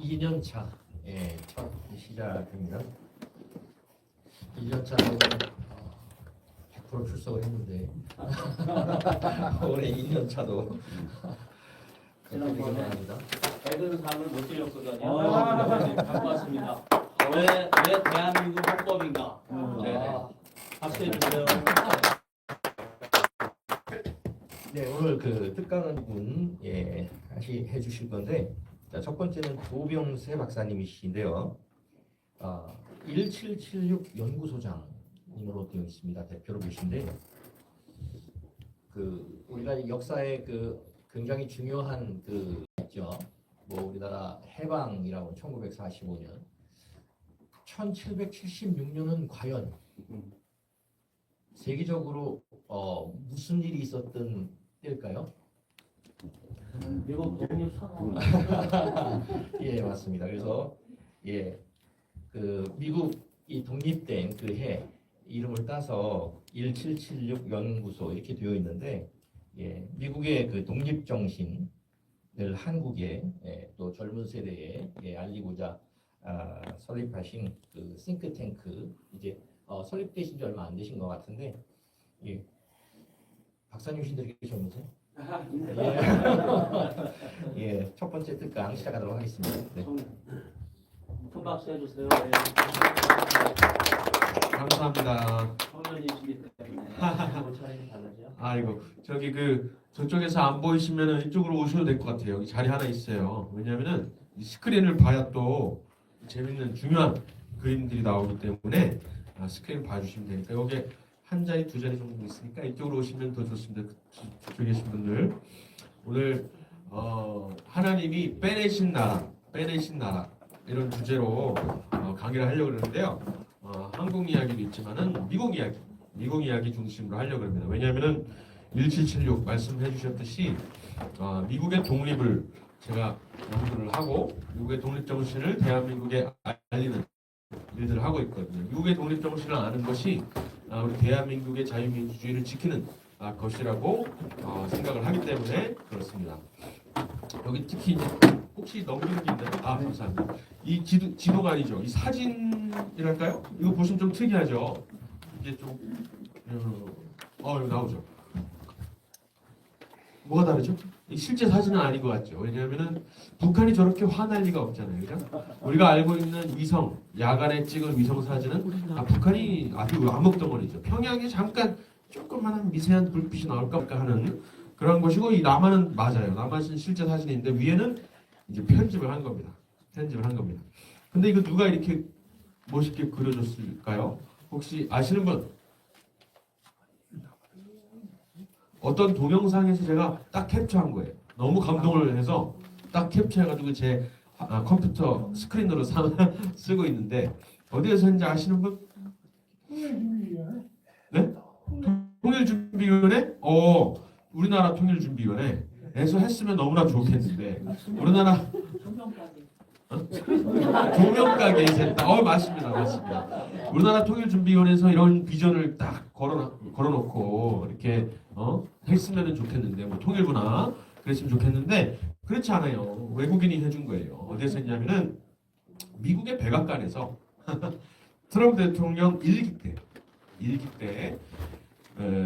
2년차 첫 시작입니다. 1년차 100% 출석을 했는데 올해 2년차도 지난번에 합니다. 애들 상을 못 드렸거든요. 갖고 왔습니다. 왜 대한민국 헌법인가? 네. 박수해 주세요. 네, 오늘 그 특강은 분 해주실 건데, 자, 첫 번째는 도병세 박사님이신데요. 1776 연구소장님으로 되어 있습니다. 대표로 계신데, 그 우리가 역사에 그 굉장히 중요한 그 있죠. 뭐 우리나라 해방이라고 1945년, 1776년은 과연 세계적으로 무슨 일이 있었던 때일까요? 미국 독립선언. 예, 맞습니다. 그래서 그 미국이 독립된 그 해 이름을 따서 1776 연구소 이렇게 되어 있는데, 미국의 그 독립 정신을 한국에 또 젊은 세대에 알리고자 설립하신 그 싱크탱크, 이제 설립되신 지 얼마 안 되신 것 같은데, 박사님이신데 이렇게 젊으세요? 첫 번째 특강 시작하도록 하겠습니다. 네. 큰 박수 해주세요. 감사합니다. 청년이시기 때문에 옷차림이 다르죠. 아이고 저기 저쪽에서 안 보이시면은 이쪽으로 오셔도 될 것 같아요. 여기 자리 하나 있어요. 왜냐면은 이 스크린을 봐야 또 재밌는 중요한 그림들이 나오기 때문에 스크린 봐주시면 되니까 여기 한 자리 두 자리 정도 있으니까 이쪽으로 오시면 더 좋습니다. 그쪽에 계신 분들 오늘 하나님이 빼내신 나라 이런 주제로 강의를 하려고 그러는데요. 한국 이야기도 있지만은 미국 이야기 중심으로 하려고 합니다. 왜냐하면은 1776 말씀해 주셨듯이 미국의 독립을 제가 연구를 하고 미국의 독립 정신을 대한민국에 알리는 일들을 하고 있거든요. 미국의 독립 정신을 아는 것이 우리 대한민국의 자유민주주의를 지키는 것이라고 생각을 하기 때문에 그렇습니다. 여기 특히 이제 혹시 넘기는 게 있나요? 감사합니다. 이 지도가 아니죠. 이 사진이랄까요? 이거 보시면 좀 특이하죠. 이게 좀 여기 나오죠. 뭐가 다르죠? 실제 사진은 아닌 것 같죠. 왜냐하면은 북한이 저렇게 화날 리가 없잖아요, 그죠? 우리가 알고 있는 위성, 야간에 찍은 위성 사진은 북한이 아주 암흑덩어리죠. 평양에 잠깐 조그만한 미세한 불빛이 나올까 하는 그런 것이고, 이 남한은 맞아요. 남한은 실제 사진인데 위에는 이제 편집을 한 겁니다. 근데 이거 누가 이렇게 멋있게 그려줬을까요? 혹시 아시는 분? 어떤 동영상에서 제가 딱 캡처한 거예요. 너무 감동을 해서 딱 캡처해가지고 제 컴퓨터 스크린으로 쓰고 있는데, 어디에서 했는지 아시는 분? 네? 통일준비위원회? 우리나라 통일준비위원회에서 했으면 너무나 좋겠는데 우리나라 조명가게에서 했다. 맞습니다. 우리나라 통일준비위원회에서 이런 비전을 딱 걸어놓고 이렇게 했으면 좋겠는데, 뭐 통일부나 그랬으면 좋겠는데 그렇지 않아요. 외국인이 해준 거예요. 어디서 했냐면은 미국의 백악관에서 트럼프 대통령 일기 때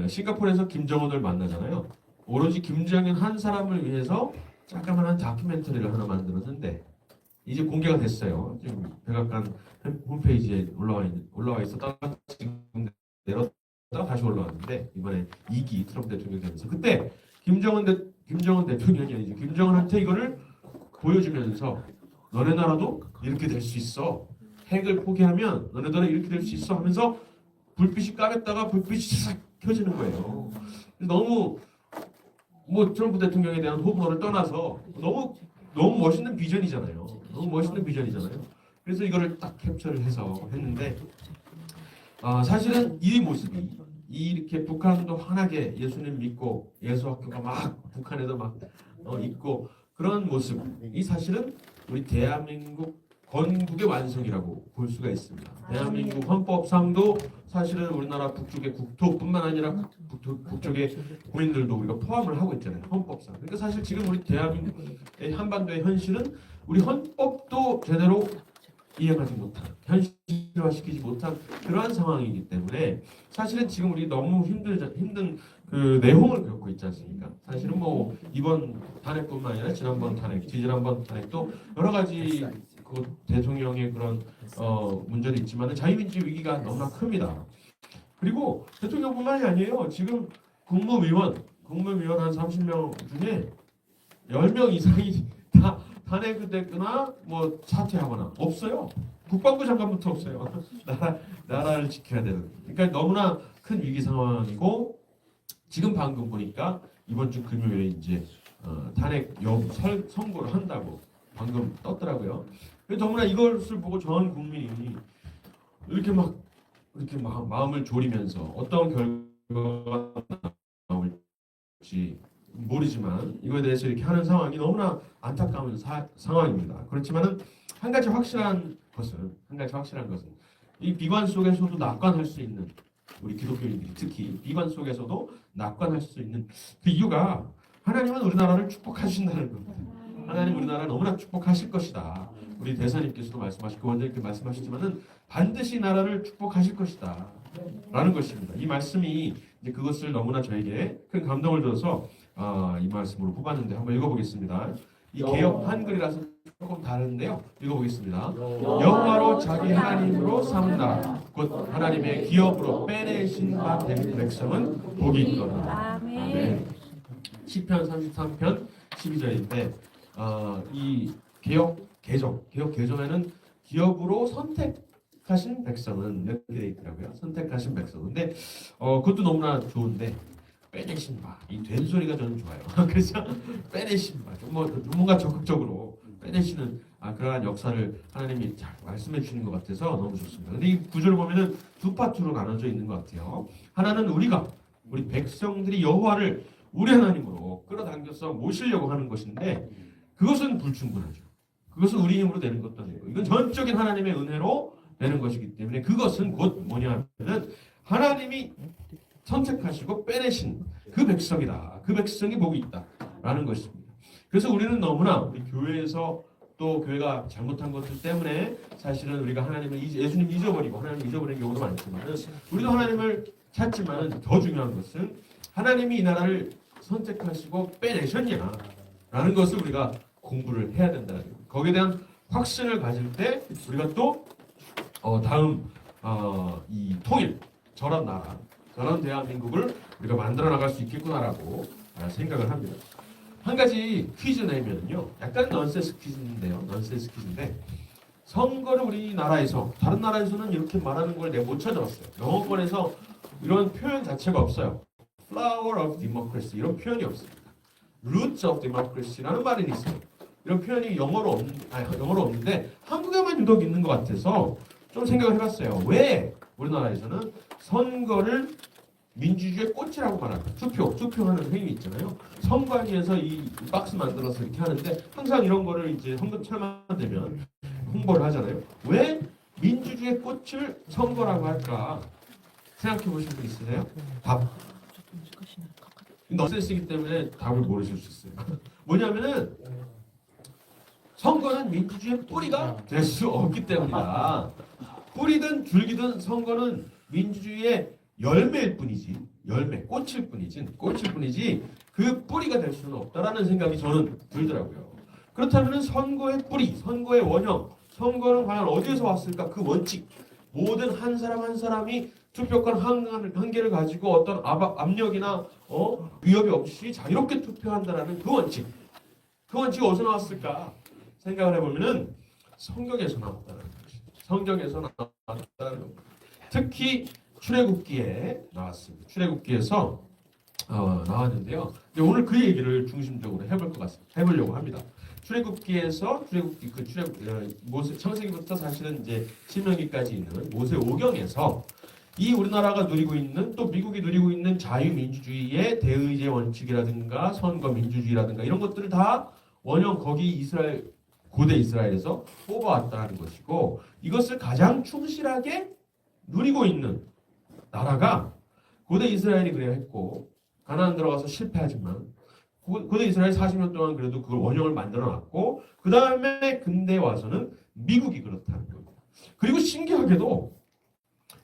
싱가포르에서 김정은을 만나잖아요. 오로지 김정은 한 사람을 위해서 잠깐만한 다큐멘터리를 하나 만들었는데 이제 공개가 됐어요. 지금 백악관 홈페이지에 올라와 있었다가 지금 내렸다가 다시 올라왔는데, 이번에 2기 트럼프 대통령이 되면서 그때 김정은 대통령이 아니죠. 김정은한테 이거를 보여주면서 너네 나라도 이렇게 될 수 있어. 핵을 포기하면 너네 나라 이렇게 될 수 있어 하면서 불빛이 까맸다가 불빛이 싹 켜지는 거예요. 너무 트럼프 대통령에 대한 호불호를 떠나서 너무 멋있는 비전이잖아요. 그래서 이거를 딱 캡처를 해서 했는데, 사실은 이 모습이 이렇게 북한도 환하게 예수님 믿고 예수학교가 막 북한에도 막 있고 그런 모습이 사실은 우리 대한민국 건국의 완성이라고 볼 수가 있습니다. 대한민국 헌법상도 사실은 우리나라 북쪽의 국토뿐만 아니라 북쪽의 국민들도 우리가 포함을 하고 있잖아요. 헌법상. 그러니까 사실 지금 우리 대한민국의 한반도의 현실은 우리 헌법도 제대로 이해하지 못한, 현실화시키지 못한 그러한 상황이기 때문에 사실은 지금 우리 너무 힘든 그 내홍을 겪고 있지 않습니까? 사실은 뭐 이번 탄핵뿐만 아니라 지난번 탄핵, 지난번 탄핵도 여러 가지 그 대통령의 그런 문제도 있지만 자유민주 위기가 너무나 큽니다. 그리고 대통령뿐만이 아니에요. 지금 국무위원 한 30명 중에 10명 이상이 다 탄핵됐거나 뭐 사퇴하거나 없어요. 국방부 장관부터 없어요. 나라를 지켜야 되는. 그러니까 너무나 큰 위기 상황이고 지금 방금 보니까 이번 주 금요일에 이제 탄핵 선고를 한다고 방금 떴더라고요. 너무나 이것을 보고 전 국민이 이렇게 막 마음을 졸이면서 어떤 결과가 나올지 모르지만 이거에 대해서 이렇게 하는 상황이 너무나 안타까운 상황입니다. 그렇지만은 한 가지 확실한 것은 이 비관 속에서도 낙관할 수 있는 우리 기독교인들이 특히 비관 속에서도 낙관할 수 있는 그 이유가 하나님은 우리나라를 축복하신다는 겁니다. 하나님 우리나라 너무나 축복하실 것이다. 우리 대사님께서도 말씀하시고 원장님께 말씀하시지만은 반드시 나라를 축복하실 것이다. 라는 것입니다. 이 말씀이 이제 그것을 너무나 저에게 큰 감동을 줘서 이 말씀으로 뽑았는데 한번 읽어보겠습니다. 이 개역 한글이라서 조금 다른데요. 읽어보겠습니다. 여호와로 자기 하나님으로 삼은 나라 곧 하나님의 기업으로 빼내신 바 된 백성은 복이 있도다. 아멘. 시편 33편 12절인데 이 개역 개정에는 기업으로 선택하신 백성은 이렇게 되어 있더라고요. 선택하신 백성. 근데 그것도 너무나 좋은데 빼내신 바, 이 된 소리가 저는 좋아요. 그래서 빼내신 바, 뭔가 적극적으로 빼내시는 그러한 역사를 하나님이 잘 말씀해 주시는 것 같아서 너무 좋습니다. 근데 이 구절을 보면은 두 파트로 나눠져 있는 것 같아요. 하나는 우리 백성들이 여호와를 우리 하나님으로 끌어당겨서 모시려고 하는 것인데 그것은 불충분하죠. 그것은 우리 힘으로 되는 것도 아니고 이건 전적인 하나님의 은혜로 되는 것이기 때문에 그것은 곧 뭐냐면은 하나님이 선택하시고 빼내신 그 백성이다. 그 백성이 복이 있다라는 것입니다. 그래서 우리는 너무나 우리 교회에서 또 교회가 잘못한 것들 때문에 사실은 우리가 하나님을 예수님 잊어버리고 하나님을 잊어버리는 경우도 많지만은 우리도 하나님을 찾지만은 더 중요한 것은 하나님이 이 나라를 선택하시고 빼내셨냐라는 것을 우리가 공부를 해야 된다는 거예요. 거기에 대한 확신을 가질 때 우리가 또 다음 이 통일 저런 나라 저런 대한민국을 우리가 만들어 나갈 수 있겠구나라고 생각을 합니다. 한 가지 퀴즈 내면요. 약간 넌센스 퀴즈인데 선거를 우리나라에서 다른 나라에서는 이렇게 말하는 걸 내가 못 찾아봤어요. 영어권에서 이런 표현 자체가 없어요. Flower of Democracy 이런 표현이 없습니다. Roots of Democracy라는 말은 있어요. 이런 표현이 영어로 없는데 한국에만 유독 있는 것 같아서 좀 생각을 해봤어요. 왜 우리나라에서는 선거를 민주주의의 꽃이라고 말합니다. 투표하는 행위 있잖아요. 선관위에서 이 박스 만들어서 이렇게 하는데 항상 이런 거를 이제 선거철만 되면 홍보를 하잖아요. 왜 민주주의의 꽃을 선거라고 할까? 생각해 보신 분 있으세요? 답. 넌센스이기 때문에 답을 모르실 수 있어요. 뭐냐면은 선거는 민주주의의 뿌리가 될 수 없기 때문이다. 뿌리든 줄기든 선거는 민주주의의 열매일 뿐이지, 꽃일 뿐이지 그 뿌리가 될 수는 없다라는 생각이 저는 들더라고요. 그렇다면 선거의 뿌리, 선거의 원형, 선거는 과연 어디에서 왔을까? 그 원칙, 모든 한 사람 한 사람이 투표권 한 개를 가지고 어떤 압력이나 위협이 없이 자유롭게 투표한다라는 그 원칙이 어디서 나왔을까? 생각을 해보면은 성경에서 나왔다는 것이. 성경에서 나왔다는 것. 특히 출애굽기에 나왔습니다. 출애굽기에서 나왔는데요. 오늘 그 얘기를 중심적으로 해보려고 합니다. 출애굽기에서 모세 창세기부터 사실은 이제 신명기까지 있는 모세 오경에서 이 우리나라가 누리고 있는 또 미국이 누리고 있는 자유민주주의의 대의제 원칙이라든가 선거 민주주의라든가 이런 것들을 다 원형 거기 고대 이스라엘에서 뽑아왔다는 것이고 이것을 가장 충실하게 누리고 있는 나라가 고대 이스라엘이 그래야 했고 가나안 들어가서 실패하지만 고대 이스라엘 40년 동안 그래도 그걸 원형을 만들어놨고 그 그 다음에 근대 와서는 미국이 그렇다는 겁니다. 그리고 신기하게도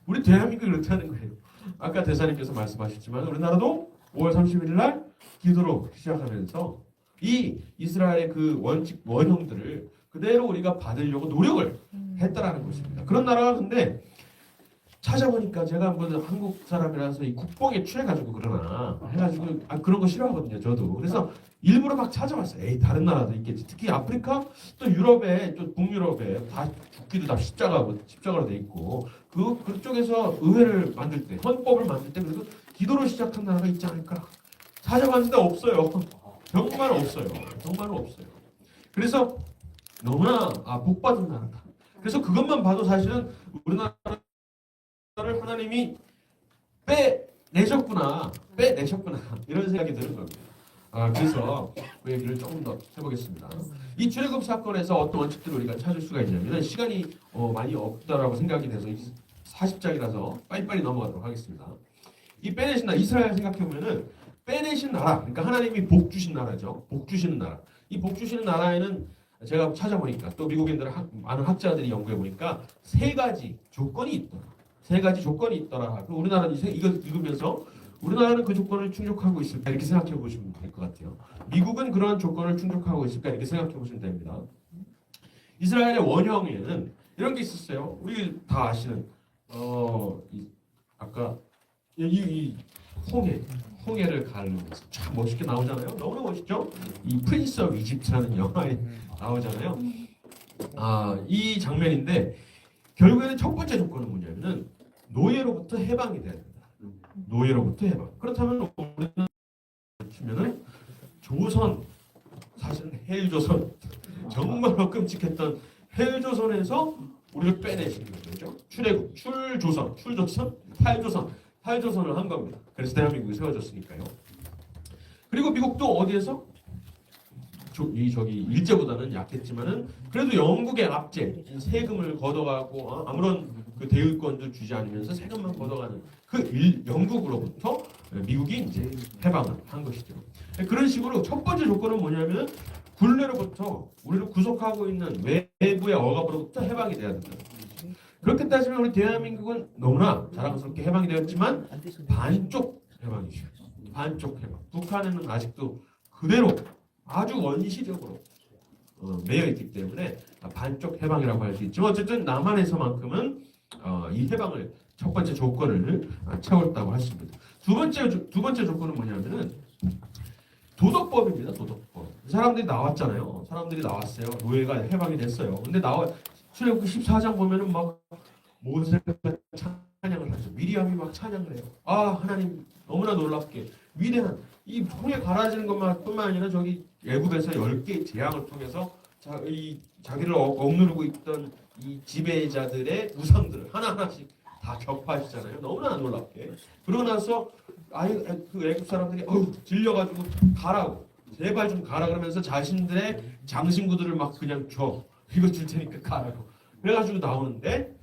우리 대한민국이 그렇다는 거예요. 아까 대사님께서 말씀하셨지만 우리나라도 5월 31일 날 기도로 시작하면서 이 이스라엘의 그 원형들을 그대로 우리가 받으려고 노력을 했다라는 것입니다. 그런 나라가 근데 찾아보니까 제가 한번 한국 사람이라서 이 국뽕에 취해가지고 그러나 해가지고 그런 거 싫어하거든요. 저도. 그래서 일부러 막 찾아봤어요. 에이 다른 나라도 있겠지. 특히 아프리카 또 유럽에 또 북유럽에 다 죽기도 다 십자가로 돼 있고 그쪽에서 의회를 만들 때 헌법을 만들 때 그래도 기도로 시작한 나라가 있지 않을까. 찾아봤는데 없어요. 정말 없어요. 정말 없어요. 그래서 너무나 복받은 나라다. 그래서 그것만 봐도 사실은 우리나라를 하나님이 빼내셨구나 이런 생각이 드는 겁니다. 그래서 그 얘기를 조금 더 해보겠습니다. 이 출애굽 사건에서 어떤 원칙들을 우리가 찾을 수가 있냐면 시간이 많이 없다라고 생각이 돼서 40장이라서 빨리빨리 넘어가도록 하겠습니다. 이 빼내신 나라 이스라엘 생각해보면은 빼내신 나라 그러니까 하나님이 복 주신 나라죠. 복 주시는 나라. 이 복 주시는 나라에는 제가 찾아보니까 또 미국인들 많은 학자들이 연구해 보니까 세 가지 조건이 있더라. 세 가지 조건이 있더라. 그럼 우리나라는 이거 읽으면서 우리나라는 그 조건을 충족하고 있을까 이렇게 생각해 보시면 될 것 같아요. 미국은 그러한 조건을 충족하고 있을까 이렇게 생각해 보시면 됩니다. 이스라엘의 원형에는 이런 게 있었어요. 우리 다 아시는 아까 이 홍해를 가르면서 참 멋있게 나오잖아요. 너무나 멋있죠? 이 프린스 오브 이집트라는 영화에 나오잖아요. 이 장면인데 결국에는 첫 번째 조건은 뭐냐면은 노예로부터 해방이 돼야 된다. 노예로부터 해방. 그렇다면 우리는 치면은 조선 사실은 헬조선 정말로 끔찍했던 헬조선에서 우리를 빼내신 거죠. 출애굽, 출조선, 탈조선을 한 겁니다. 그래서 대한민국이 세워졌으니까요. 그리고 미국도 어디에서 저기 일제보다는 약했지만은 그래도 영국의 압제, 세금을 걷어가고 아무런 그 대의권도 주지 않으면서 세금만 걷어가는 영국으로부터 미국이 이제 해방을 한 것이죠. 그런 식으로 첫 번째 조건은 뭐냐면 굴레로부터 우리를 구속하고 있는 외부의 억압으로부터 해방이 돼야 된다. 그렇게 따지면 우리 대한민국은 너무나 자랑스럽게 해방이 되었지만 반쪽 해방이죠. 반쪽 해방. 북한에는 아직도 그대로 아주 원시적으로 매여 있기 때문에 반쪽 해방이라고 할 수 있지만 어쨌든 남한에서만큼은 이 해방을 첫 번째 조건을 채웠다고 할 수 있습니다. 두 번째 조건은 뭐냐면은 도덕법입니다. 도덕법. 사람들이 나왔잖아요. 사람들이 나왔어요. 노예가 해방이 됐어요. 근데 출애굽기 14장 보면은 막 모세가 찬양을 하죠. 미리암이 막 찬양을 해요. 하나님 너무나 놀랍게 위대한 이 홍해 갈아지는 것뿐만 아니라 저기 애굽에서 10개의 재앙을 통해서 자기를 억누르고 있던 이 지배자들의 우상들을 하나하나씩 다 격파하시잖아요. 너무나 놀랍게. 그러고 나서 그 애굽 사람들이 질려가지고 가라고 제발 좀 가라 그러면서 자신들의 장신구들을 막 그냥 이거 줄 테니까 가라고 그래가지고 나오는데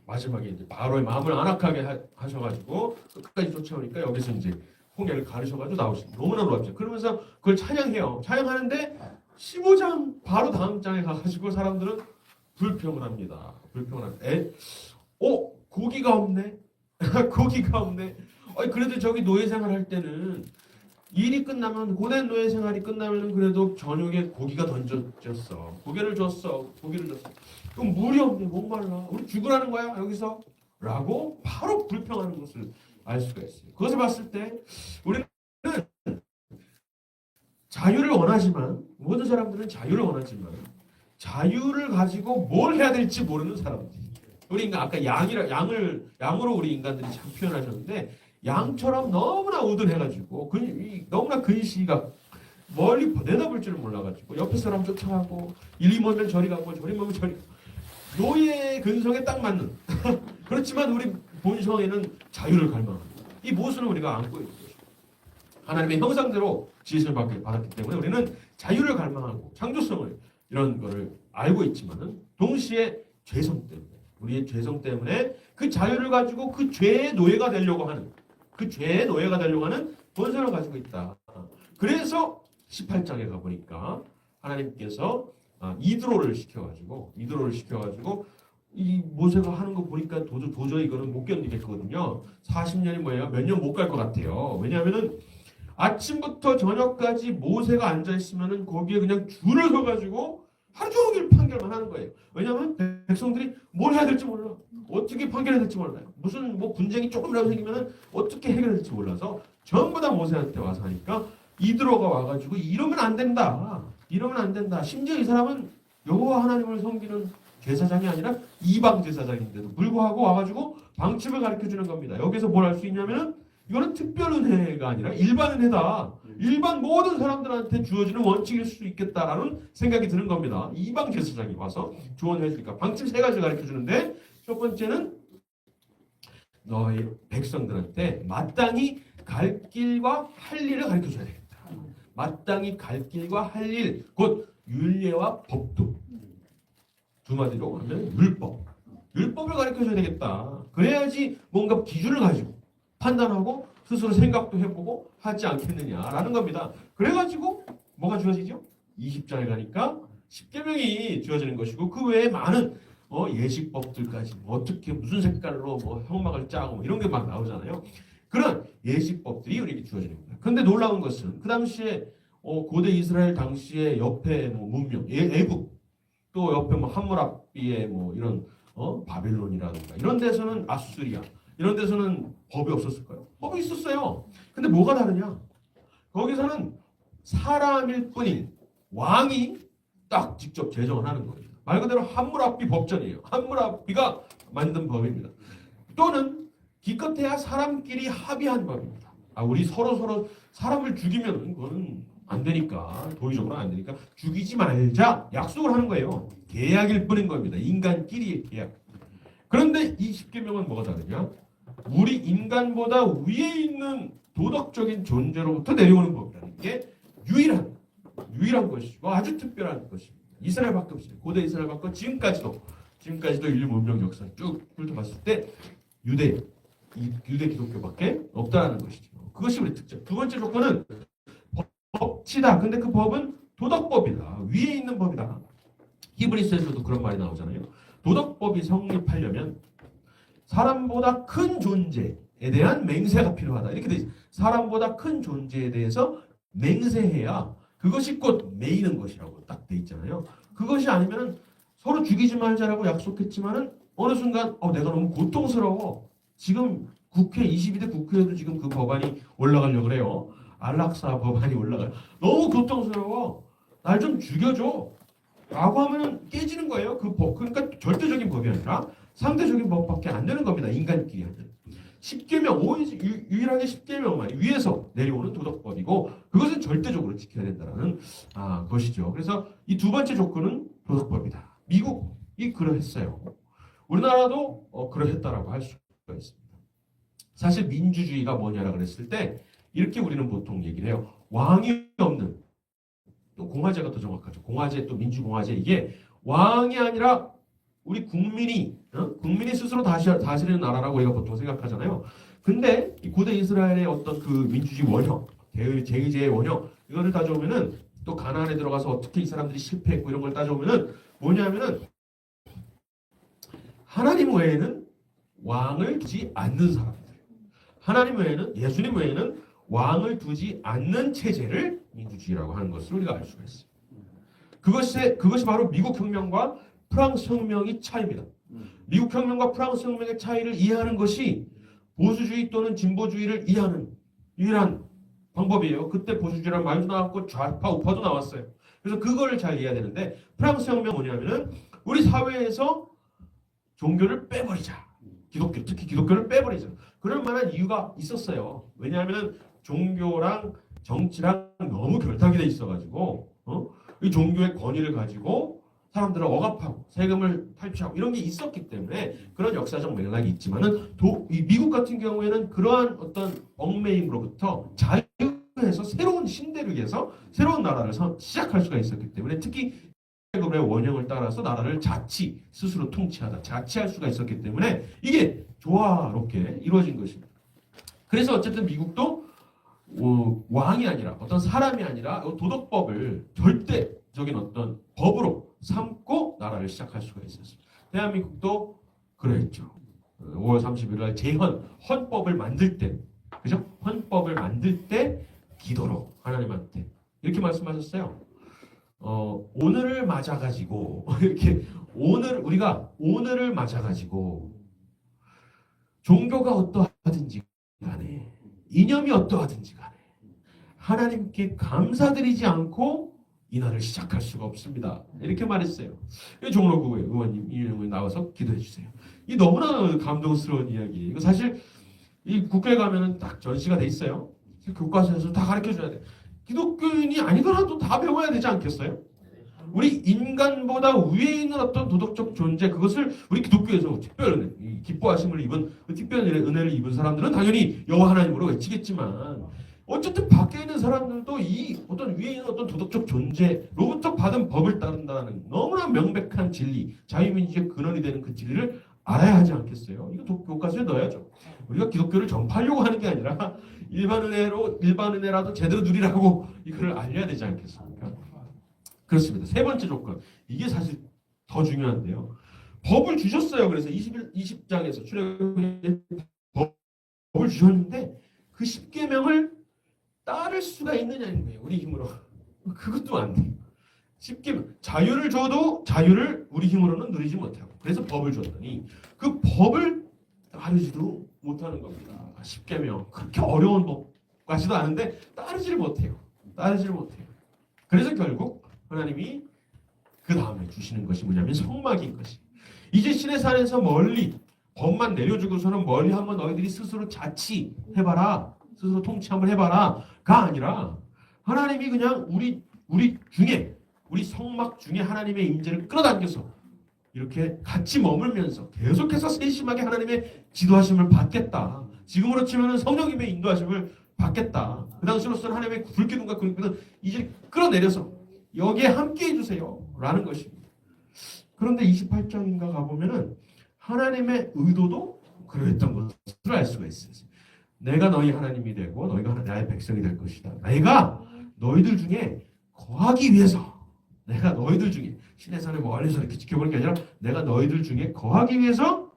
마지막에 이제 바로의 마음을 안악하게 하셔가지고 끝까지 쫓아오니까 여기서 이제 홍해를 가르셔가지고 나오십니다. 너무나 놀랍죠. 그러면서 그걸 찬양해요. 찬양하는데 15장 바로 다음 장에 가가지고 사람들은 불평을 합니다. 고기가 없네. 고기가 없네. 그래도 저기 노예 생활할 때는 일이 끝나면 고된 노예 생활이 끝나면은 그래도 저녁에 고기가 던져졌어. 고기를 줬어. 그럼 물이 없네. 목말라. 우리 죽으라는 거야 여기서? 라고 바로 불평하는 것을 알 수가 있어요. 그것을 봤을 때 우리는 자유를 원하지만 모든 사람들은 자유를 원하지만 자유를 가지고 뭘 해야 될지 모르는 사람들. 우리 인간 아까 양으로 우리 인간들이 참 표현하셨는데 양처럼 너무나 우둔해가지고 너무나 근시가 멀리 내다볼 줄을 몰라가지고 옆에 사람 쫓아가고 이리 멀면 저리 가고 저리 멀면 저리 가고 노예 근성에 딱 맞는 그렇지만 우리 본성에는 자유를 갈망합니다. 이 모습을 우리가 안고 있는 것입니다. 하나님의 형상대로 지으심을 받았기 때문에 우리는 자유를 갈망하고 창조성을 이런 거를 알고 있지만은 동시에 죄성 때문에 우리의 죄성 때문에 그 자유를 가지고 그 죄의 노예가 되려고 하는 본성을 가지고 있다. 그래서 18장에 가보니까 하나님께서 이드로를 시켜가지고 이 모세가 하는 거 보니까 도저히 이거는 못 견디겠거든요. 40년이 뭐예요? 몇 년 못 갈 것 같아요. 왜냐하면은 아침부터 저녁까지 모세가 앉아 있으면은 거기에 그냥 줄을 서가지고 하루 종일 판결만 하는 거예요. 왜냐하면 백성들이 뭘 해야 될지 몰라. 어떻게 판결해야 될지 몰라요. 무슨 뭐 분쟁이 조금이라도 생기면은 어떻게 해결해야 될지 몰라서 전부 다 모세한테 와서 하니까 이드로가 와가지고 이러면 안 된다. 이러면 안 된다. 심지어 이 사람은 여호와 하나님을 섬기는 제사장이 아니라 이방 제사장인데도 불구하고 와가지고 방침을 가르쳐 주는 겁니다. 여기서 뭘 할 수 있냐면은 이거는 특별 은혜가 아니라 일반 은혜다. 일반 모든 사람들한테 주어지는 원칙일 수 있겠다라는 생각이 드는 겁니다. 이방 제사장이 와서 조언해 주니까 방침 세 가지를 가르쳐 주는데 첫 번째는 너희 백성들한테 마땅히 갈 길과 할 일을 가르쳐 줘야 되겠다. 마땅히 갈 길과 할 일, 곧 율례와 법도. 두 마디로 하면 율법을 가르쳐 줘야 되겠다. 그래야지 뭔가 기준을 가지고 판단하고 스스로 생각도 해보고 하지 않겠느냐라는 겁니다. 그래가지고 뭐가 주어지죠? 20장에 가니까 10계명이 주어지는 것이고 그 외에 많은 예식법들까지 어떻게 무슨 색깔로 뭐 형막을 짜고 이런 게 막 나오잖아요. 그런 예식법들이 우리에게 주어지는 겁니다. 그런데 놀라운 것은 그 당시에 고대 이스라엘 당시에 옆에 뭐 문명, 애국 또 옆에 뭐 함무라비의 뭐 이런 바빌론이라든가 이런 데서는 아수리아 이런 데서는 법이 없었을까요? 법이 있었어요. 근데 뭐가 다르냐? 거기서는 사람일 뿐인 왕이 딱 직접 제정을 하는 거예요. 말 그대로 함무라비 법전이에요. 함무라비가 만든 법입니다. 또는 기껏해야 사람끼리 합의한 법입니다. 우리 서로 사람을 죽이면 그거는 안 되니까 도의적으로 안 되니까 죽이지 말자 약속을 하는 거예요. 계약일 뿐인 겁니다. 인간끼리의 계약. 그런데 이 10계명은 뭐가 다르냐? 우리 인간보다 위에 있는 도덕적인 존재로부터 내려오는 법이라는 게 유일한 것이고 아주 특별한 것입니다. 이스라엘밖에 없어요. 고대 이스라엘밖에 지금까지도 인류 문명 역사 쭉 훑어봤을 때 유대 기독교밖에 없다는 것이죠. 그것이 우리 특징. 두 번째 조건은 법치다. 근데 그 법은 도덕법이다. 위에 있는 법이다. 히브리서에서도 그런 말이 나오잖아요. 도덕법이 성립하려면 사람보다 큰 존재에 대한 맹세가 필요하다. 이렇게 돼 있어요. 사람보다 큰 존재에 대해서 맹세해야 그것이 곧 매이는 것이라고 딱 돼 있잖아요. 그것이 아니면 서로 죽이지 말자라고 약속했지만은 어느 순간 내가 너무 고통스러워. 지금 22대 국회에도 지금 그 법안이 올라가려고 그래요. 안락사 법안이 올라가요. 너무 고통스러워. 날 좀 죽여줘. 라고 하면은 깨지는 거예요. 그 법. 그러니까 절대적인 법이 아니라 상대적인 법밖에 안 되는 겁니다. 인간끼리 하는. 10계명, 유일하게 10계명만 위에서 내려오는 도덕법이고 그것은 절대적으로 지켜야 된다는 것이죠. 그래서 이 두 번째 조건은 도덕법이다. 미국이 그러했어요. 우리나라도 그러했다라고 할 수가 있습니다. 사실 민주주의가 뭐냐라고 그랬을 때 이렇게 우리는 보통 얘기를 해요. 왕이 없는 또 공화제가 더 정확하죠. 공화제 또 민주공화제 이게 왕이 아니라 우리 국민이 스스로 다스리는 나라라고 우리가 보통 생각하잖아요. 근데 이 고대 이스라엘의 어떤 그 민주주의 원형, 제의제의 원형 이거를 따져보면은 또 가나안에 들어가서 어떻게 이 사람들이 실패했고 이런 걸 따져보면은 뭐냐면은 하나님 외에는 왕을 두지 않는 사람들, 하나님 외에는 예수님 외에는 왕을 두지 않는 체제를 민주주의라고 하는 것을 우리가 알 수가 있어요. 그것이 바로 미국 혁명과 프랑스 혁명의 차이입니다. 미국 혁명과 프랑스 혁명의 차이를 이해하는 것이 보수주의 또는 진보주의를 이해하는 유일한 방법이에요. 그때 보수주의라는 말도 나왔고 좌파 우파도 나왔어요. 그래서 그거를 잘 이해해야 되는데 프랑스 혁명 뭐냐면은 우리 사회에서 종교를 빼버리자. 특히 기독교를 빼버리자. 그럴 만한 이유가 있었어요. 왜냐하면 종교랑 정치랑 너무 결탁이 돼 있어가지고 이 종교의 권위를 가지고 사람들을 억압하고 세금을 탈취하고 이런 게 있었기 때문에 그런 역사적 맥락이 있지만은 이 미국 같은 경우에는 그러한 어떤 얽매임으로부터 자유해서 새로운 신대를 위해서 새로운 나라를 시작할 수가 있었기 때문에 특히 세금의 원형을 따라서 나라를 스스로 자치할 수가 있었기 때문에 이게 조화롭게 이루어진 것입니다. 그래서 어쨌든 미국도 왕이 아니라 어떤 사람이 아니라 도덕법을 절대적인 어떤 법으로 삼고 나라를 시작할 수가 있었습니다. 대한민국도 그랬죠. 5월 31일 날 재헌 헌법을 만들 때, 그죠? 헌법을 만들 때 기도로 하나님한테 이렇게 말씀하셨어요. 오늘을 맞아가지고 이렇게 우리가 오늘을 맞아가지고 종교가 어떠하든지 간에 이념이 어떠하든지 간에 하나님께 감사드리지 않고 이날을 시작할 수가 없습니다. 이렇게 말했어요. 종로구 의원님 이름을 나와서 기도해 주세요. 이 너무나 감동스러운 이야기. 이거 사실 이 국회에 가면은 딱 전시가 돼 있어요. 교과서에서 다 가르쳐 줘야 돼. 기독교인이 아니더라도 다 배워야 되지 않겠어요? 우리 인간보다 위에 있는 어떤 도덕적 존재, 그것을 우리 기독교에서 특별한 기뻐하심을 입은 특별한 은혜를 입은 사람들은 당연히 여호와 하나님으로 외치겠지만, 어쨌든 밖에 있는 사람들도 이 어떤 위에 있는 어떤 도덕적 존재로부터 받은 법을 따른다는 너무나 명백한 진리, 자유민주주의의 근원이 되는 그 진리를 알아야 하지 않겠어요? 이거 교과서에 넣어야죠. 우리가 기독교를 전파하려고 하는 게 아니라 일반 은혜라도 제대로 누리라고 이거를 알려야 되지 않겠습니까? 그렇습니다. 세 번째 조건. 이게 사실 더 중요한데요. 법을 주셨어요. 그래서 20장에서 출애굽에 법을 주셨는데 그 10계명을 따를 수가 있느냐는 거예요. 우리 힘으로. 그것도 안 돼요. 10계명. 자유를 줘도 자유를 우리 힘으로는 누리지 못하고. 그래서 법을 줬더니 그 법을 따르지도 못하는 겁니다. 10계명. 그렇게 어려운 법 같지도 않은데 따르지를 못해요. 그래서 결국 하나님이 그 다음에 주시는 것이 뭐냐면 성막인 것이. 이제 시내산에서 멀리 법만 내려주고서는 멀리 한번 너희들이 스스로 자치해봐라. 스스로 통치 한번 해봐라가 아니라 하나님이 그냥 우리 중에, 우리 성막 중에 하나님의 임재를 끌어당겨서 이렇게 같이 머물면서 계속해서 세심하게 하나님의 지도하심을 받겠다. 지금으로 치면은 성령님의 인도하심을 받겠다. 그 당시로서는 하나님의 불기둥과 그릇은 이제 끌어내려서 여기에 함께 해주세요 라는 것입니다. 그런데 28장인가 가보면은 하나님의 의도도 그랬던 것을 알 수가 있어요. 내가 너희 하나님이 되고 너희가 나의 백성이 될 것이다. 내가 너희들 중에 거하기 위해서, 내가 너희들 중에 시내산을 멀리서 이렇게 지켜보는 게 아니라 내가 너희들 중에 거하기 위해서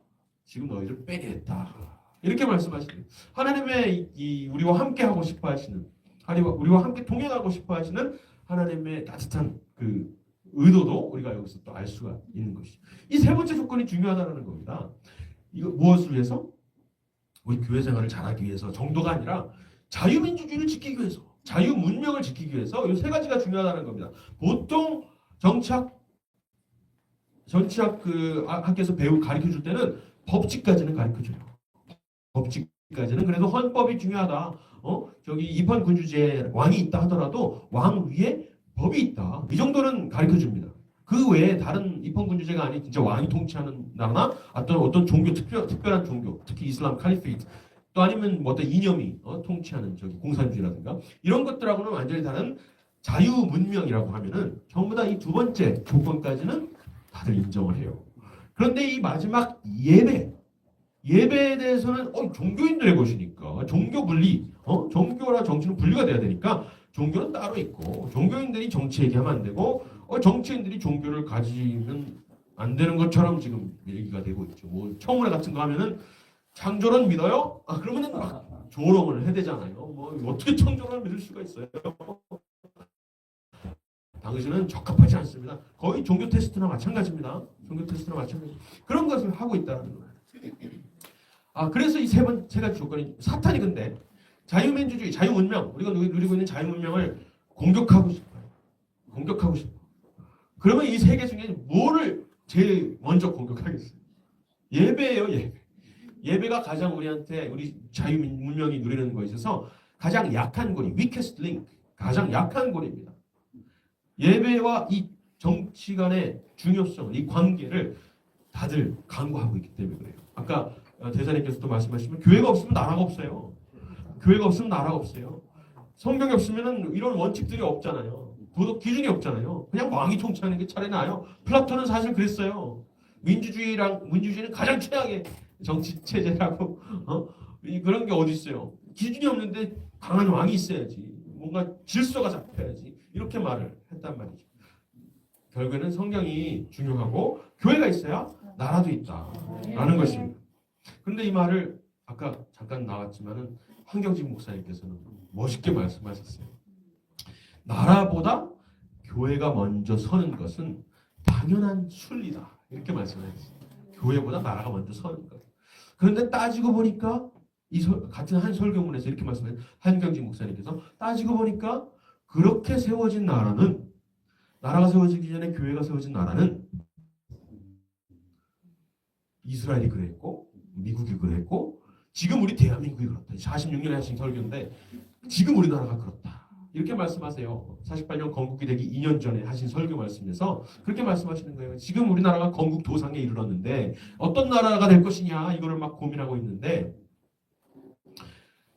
지금 너희를 빼게 했다. 이렇게 말씀하시네요. 하나님의 우리와 함께 하고 싶어 하시는, 우리와 함께 동행하고 싶어 하시는 하나님의 따뜻한 그 의도도 우리가 여기서 또 알 수가 있는 것이죠. 이 세 번째 조건이 중요하다는 겁니다. 이거 무엇을 위해서? 우리 교회 생활을 잘하기 위해서 정도가 아니라 자유민주주의를 지키기 위해서, 자유문명을 지키기 위해서 이 세 가지가 중요하다는 겁니다. 보통 정치학 그 학교에서 가르쳐 줄 때는 법칙까지는 가르쳐 줘요. 법칙까지는. 그래도 헌법이 중요하다. 저기 입헌군주제 왕이 있다 하더라도 왕 위에 법이 있다. 이 정도는 가르쳐 줍니다. 그 외에 다른 입헌군주제가 아닌 진짜 왕이 통치하는 나라나 어떤 종교, 특별한 종교, 특히 이슬람 칼리페이트, 또 아니면 뭐 어떤 이념이 통치하는 저기 공산주의라든가 이런 것들하고는 완전히 다른 자유문명이라고 하면은 전부 다 이 두 번째 조건까지는 다들 인정을 해요. 그런데 이 마지막 예배에 대해서는 종교인들의 것이니까 종교 분리, 종교랑 정치는 분리가 돼야 되니까 종교는 따로 있고 종교인들이 정치 얘기하면 안 되고 정치인들이 종교를 가지면 안 되는 것처럼 지금 얘기가 되고 있죠. 뭐 청문회 같은 거 하면은 창조론 믿어요? 그러면은 막 조롱을 해야 되잖아요. 뭐 어떻게 창조론을 믿을 수가 있어요? 당신은 적합하지 않습니다. 거의 종교 테스트나 마찬가지입니다. 그런 것을 하고 있다는 거예요. 그래서 이 세 가지 조건이, 사탄이 근데 자유민주주의, 자유문명, 우리가 누리고 있는 자유문명을 공격하고 싶어요. 그러면 이 세 개 중에 뭐를 제일 먼저 공격하겠어요? 예배예요, 예배. 예배가 가장 우리 자유문명이 누리는 거에 있어서 가장 약한 고리, weakest link, 가장 약한 고리입니다. 예배와 이 정치 간의 중요성, 이 관계를 다들 간과하고 있기 때문에 그래요. 아까 대사님께서도 말씀하시면 교회가 없으면 나라가 없어요. 성경이 없으면 이런 원칙들이 없잖아요. 도덕 기준이 없잖아요. 그냥 왕이 통치하는 게 차라리 나아요. 플라톤은 사실 그랬어요. 민주주의는 가장 최악의 정치 체제라고. 그런 게 어디 있어요? 기준이 없는데 강한 왕이 있어야지. 뭔가 질서가 잡혀야지. 이렇게 말을 했단 말이죠. 결국에는 성경이 중요하고 교회가 있어야 나라도 있다라는 것입니다. 그런데 이 말을 아까 잠깐 나왔지만은 한경직 목사님께서는 멋있게 말씀하셨어요. 나라보다 교회가 먼저 서는 것은 당연한 순리다. 이렇게 말씀하셨어요. 교회보다 나라가 먼저 서는 것. 그런데 따지고 보니까 같은 한 설교문에서 이렇게 말씀해요. 한경직 목사님께서 따지고 보니까 그렇게 세워진 나라가 세워지기 전에 교회가 세워진 나라는 이스라엘이 그랬고 미국이 그랬고 지금 우리 대한민국이 그렇다. 46년에 하신 설교인데 지금 우리나라가 그렇다. 이렇게 말씀하세요. 48년 건국이 되기 2년 전에 하신 설교 말씀에서 그렇게 말씀하시는 거예요. 지금 우리나라가 건국 도상에 이르렀는데 어떤 나라가 될 것이냐 이거를 막 고민하고 있는데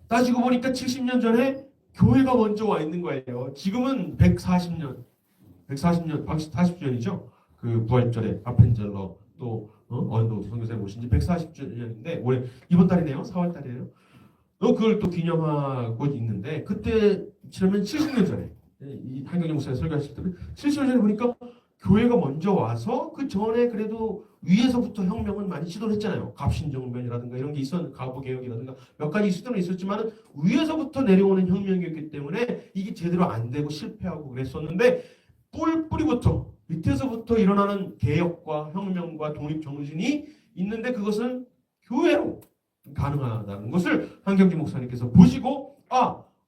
따지고 보니까 70년 전에 교회가 먼저 와 있는 거예요. 지금은 40년이죠. 그 부활절에 아펜젤러 또 언도 선교사님 오신 지 140주년인데 올해 이번 달이네요. 4월 달이에요. 그걸 또 기념하고 있는데 그때 치르면 70년 전에 이 한경영 목사님 설교하실 때 70년 전에 보니까 교회가 먼저 와서 그 전에 그래도 위에서부터 혁명은 많이 시도를 했잖아요. 갑신정변이라든가 이런 게 있었는데 가부개혁이라든가 몇 가지 시도는 있었지만 위에서부터 내려오는 혁명이었기 때문에 이게 제대로 안 되고 실패하고 그랬었는데 뿌리부터 밑에서부터 일어나는 개혁과 혁명과 독립정신이 있는데 그것은 교회로 가능하다는 것을 한경지 목사님께서 보시고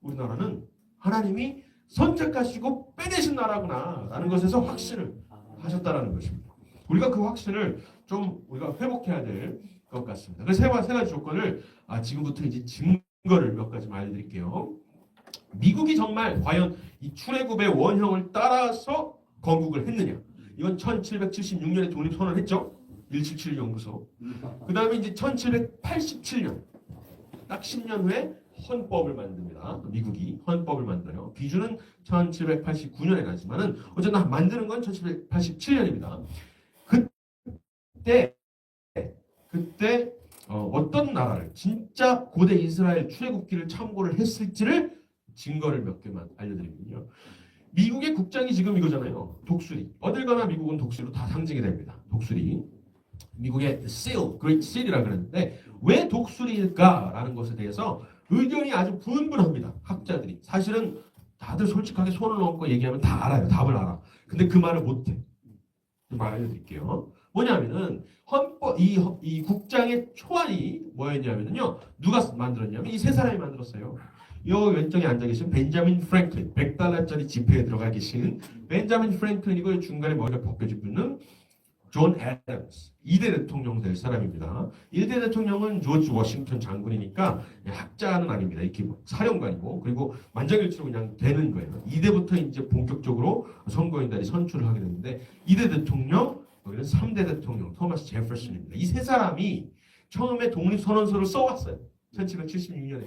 우리나라는 하나님이 선택하시고 빼내신 나라구나 라는 것에서 확신을 하셨다라는 것입니다. 우리가 그 확신을 좀 우리가 회복해야 될 것 같습니다. 그래서 세 가지 조건을 지금부터 이제 증거를 몇 가지 알려드릴게요. 미국이 정말 과연 이 출애굽의 원형을 따라서 건국을 했느냐? 이건 1776년에 독립선언을 했죠. 177 연구소. 그 다음에 이제 1787년 딱 10년 후에 헌법을 만듭니다. 미국이 헌법을 만들어요. 기준은 1789년에 나지만은 어쨌든 만드는 건 1787년입니다. 그때 어떤 나라를 진짜 고대 이스라엘 출애굽기를 참고를 했을지를 증거를 몇 개만 알려드리면요. 미국의 국장이 지금 이거잖아요. 독수리. 어딜 가나 미국은 독수리로 다 상징이 됩니다. 독수리. 미국의 seal, Great Seal이라고 그러는데 왜 독수리일까라는 것에 대해서 의견이 아주 분분합니다. 학자들이. 사실은 다들 솔직하게 손을 얹고 얘기하면 다 알아요. 답을 알아. 근데 그 말을 못해. 그 말 알려드릴게요. 뭐냐면은 헌법 이 국장의 초안이 뭐였냐면요. 누가 만들었냐면 이 세 사람이 만들었어요. 요 왼쪽에 앉아 계신 벤자민 프랭클린, $100짜리 지폐에 들어가 계신 벤자민 프랭클린이고 중간에 머리가 벗겨진 분은 존 애덤스, 2대 대통령 될 사람입니다. 1대 대통령은 조지 워싱턴 장군이니까 학자는 아닙니다. 이렇게 사령관이고 그리고 만장일치로 그냥 되는 거예요. 2대부터 이제 본격적으로 선거인단이 선출을 하게 되는데 2대 대통령, 여기는 3대 대통령 토마스 제퍼슨입니다. 이 세 사람이 처음에 독립선언서를 써왔어요. 1776년에.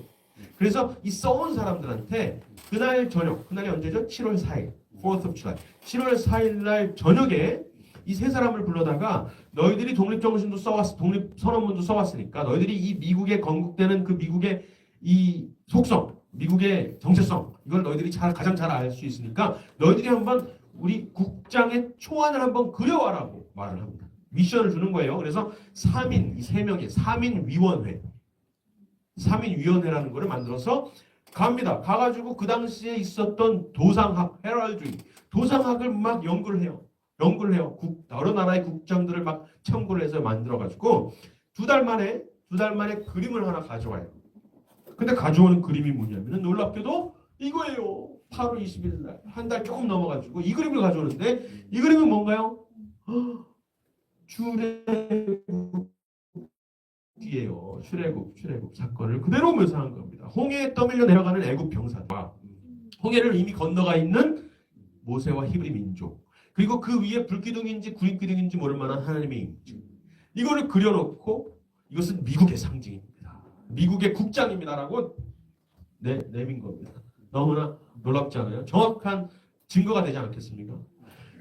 그래서 이 써온 사람들한테 그날 저녁, 그날이 언제죠? 7월 4일, 4th of July. 7월 4일 날 저녁에 이 세 사람을 불러다가 너희들이 독립정신도 써왔, 독립선언문도 써왔으니까 너희들이 이 미국에 건국되는 그 미국의 이 속성, 미국의 정체성 이걸 너희들이 가장 잘 알 수 있으니까 너희들이 한번 우리 국장의 초안을 한번 그려와라고 말을 합니다. 미션을 주는 거예요. 그래서 3인, 이 세 명의 3인위원회라는 거를 만들어서 갑니다. 가가지고 그 당시에 있었던 도상학, 헤럴드리, 도상학을 막 연구를 해요. 여러 나라의 국장들을 막 참고를 해서 만들어가지고 두 달 만에 그림을 하나 가져와요. 근데 가져오는 그림이 뭐냐면은 놀랍게도 이거예요. 8월 20일 날 한 달 조금 넘어가지고 이 그림을 가져오는데 이 그림은 뭔가요? 출애굽 사건을 그대로 묘사한 겁니다. 홍해에 떠밀려 내려가는 애굽 병사와 홍해를 이미 건너가 있는 모세와 히브리 민족 그리고 그 위에 불기둥인지 구름기둥인지 모를 만한 하나님의 임재 이거를 그려놓고 이것은 미국의 상징입니다. 미국의 국장입니다라고 내민 겁니다. 너무나 놀랍지 않아요? 정확한 증거가 되지 않겠습니까?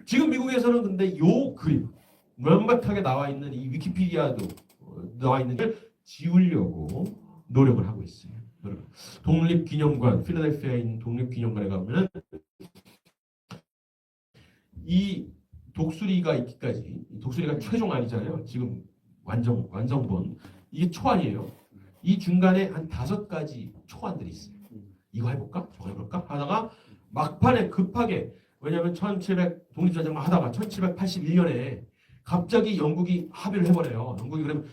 지금 미국에서는 근데 요 그림 완벽하게 나와 있는 이 위키피디아도 나와 있는 걸 지우려고 노력을 하고 있어요. 여러분, 독립기념관, 필라델피아에 있는 독립기념관에 가면 이 독수리가 있기까지 독수리가 최종 아니잖아요. 지금 완성본 이게 초안이에요. 이 중간에 한 5가지 초안들이 있어요. 이거 해볼까? 저거 해볼까? 하다가 막판에 급하게 왜냐하면 독립전쟁만 하다가 1781년에 갑자기 영국이 합의를 해버려요. 영국이 그러면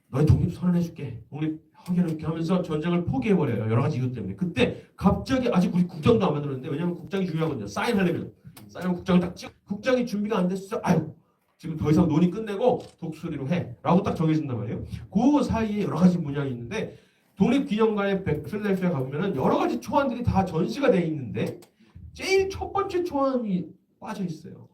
너희 독립 선언해줄게. 독립 확인해줄게 하면서 전쟁을 포기해버려요. 여러 가지 이유 때문에. 그때 갑자기 아직 우리 국장도 안 만들었는데 왜냐하면 국장이 중요하거든요. 사인하려면 국장을 딱 찍고 국장이 준비가 안 됐어. 아유 지금 더 이상 논의 끝내고 독수리로 해 라고 딱 정해진단 말이에요. 그 사이에 여러 가지 문양이 있는데 독립기념관에 필라델피아 가보면은 여러 가지 초안들이 다 전시가 돼 있는데 제일 첫 번째 초안이 빠져 있어요.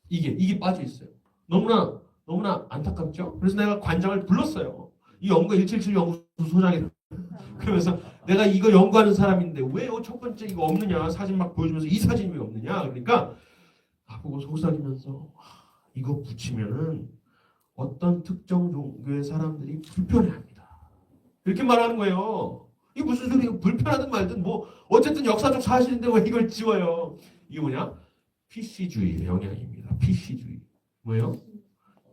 이게 빠져 있어요. 너무나 안타깝죠. 그래서 내가 관장을 불렀어요. 이 연구 177 연구소 소장이 그러면서 내가 이거 연구하는 사람인데 왜 첫 번째 이거 없느냐 사진 막 보여주면서 이 사진이 왜 없느냐 그러니까 보고 속삭이면서 이거 붙이면은 어떤 특정 종교의 사람들이 불편해합니다. 이렇게 말하는 거예요. 이게 무슨 소리예요? 불편하든 말든 뭐 어쨌든 역사적 사실인데 왜 이걸 지워요? 이게 뭐냐? PC주의의 영향입니다. PC주의. 뭐예요?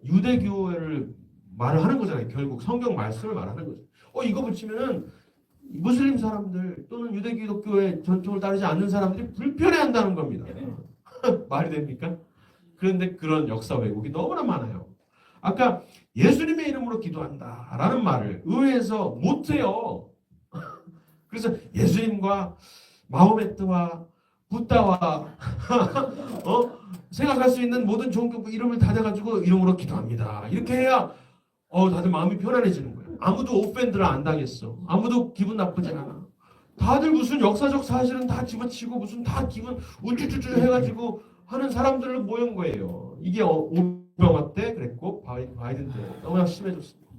유대교회를 말을 하는 거잖아요. 결국 성경 말씀을 말하는 거죠. 이거 붙이면은 무슬림 사람들 또는 유대기독교의 전통을 따르지 않는 사람들이 불편해한다는 겁니다. 말이 됩니까? 그런데 그런 역사 왜곡이 너무나 많아요. 아까 예수님의 이름으로 기도한다라는 말을 의회에서 못해요. 그래서 예수님과 마호메트와 부다와 생각할 수 있는 모든 종교 이름을 다 대가지고 이름으로 기도합니다. 이렇게 해야 다들 마음이 편안해지는 거예요. 아무도 오펜드를 안 당했어. 아무도 기분 나쁘지 않아. 다들 무슨 역사적 사실은 다 집어치고 무슨 다 기분 우쭈쭈쭈 해가지고 하는 사람들로 모인 거예요. 이게 오바마 때 그랬고 바이든 때 너무나 심해졌습니다.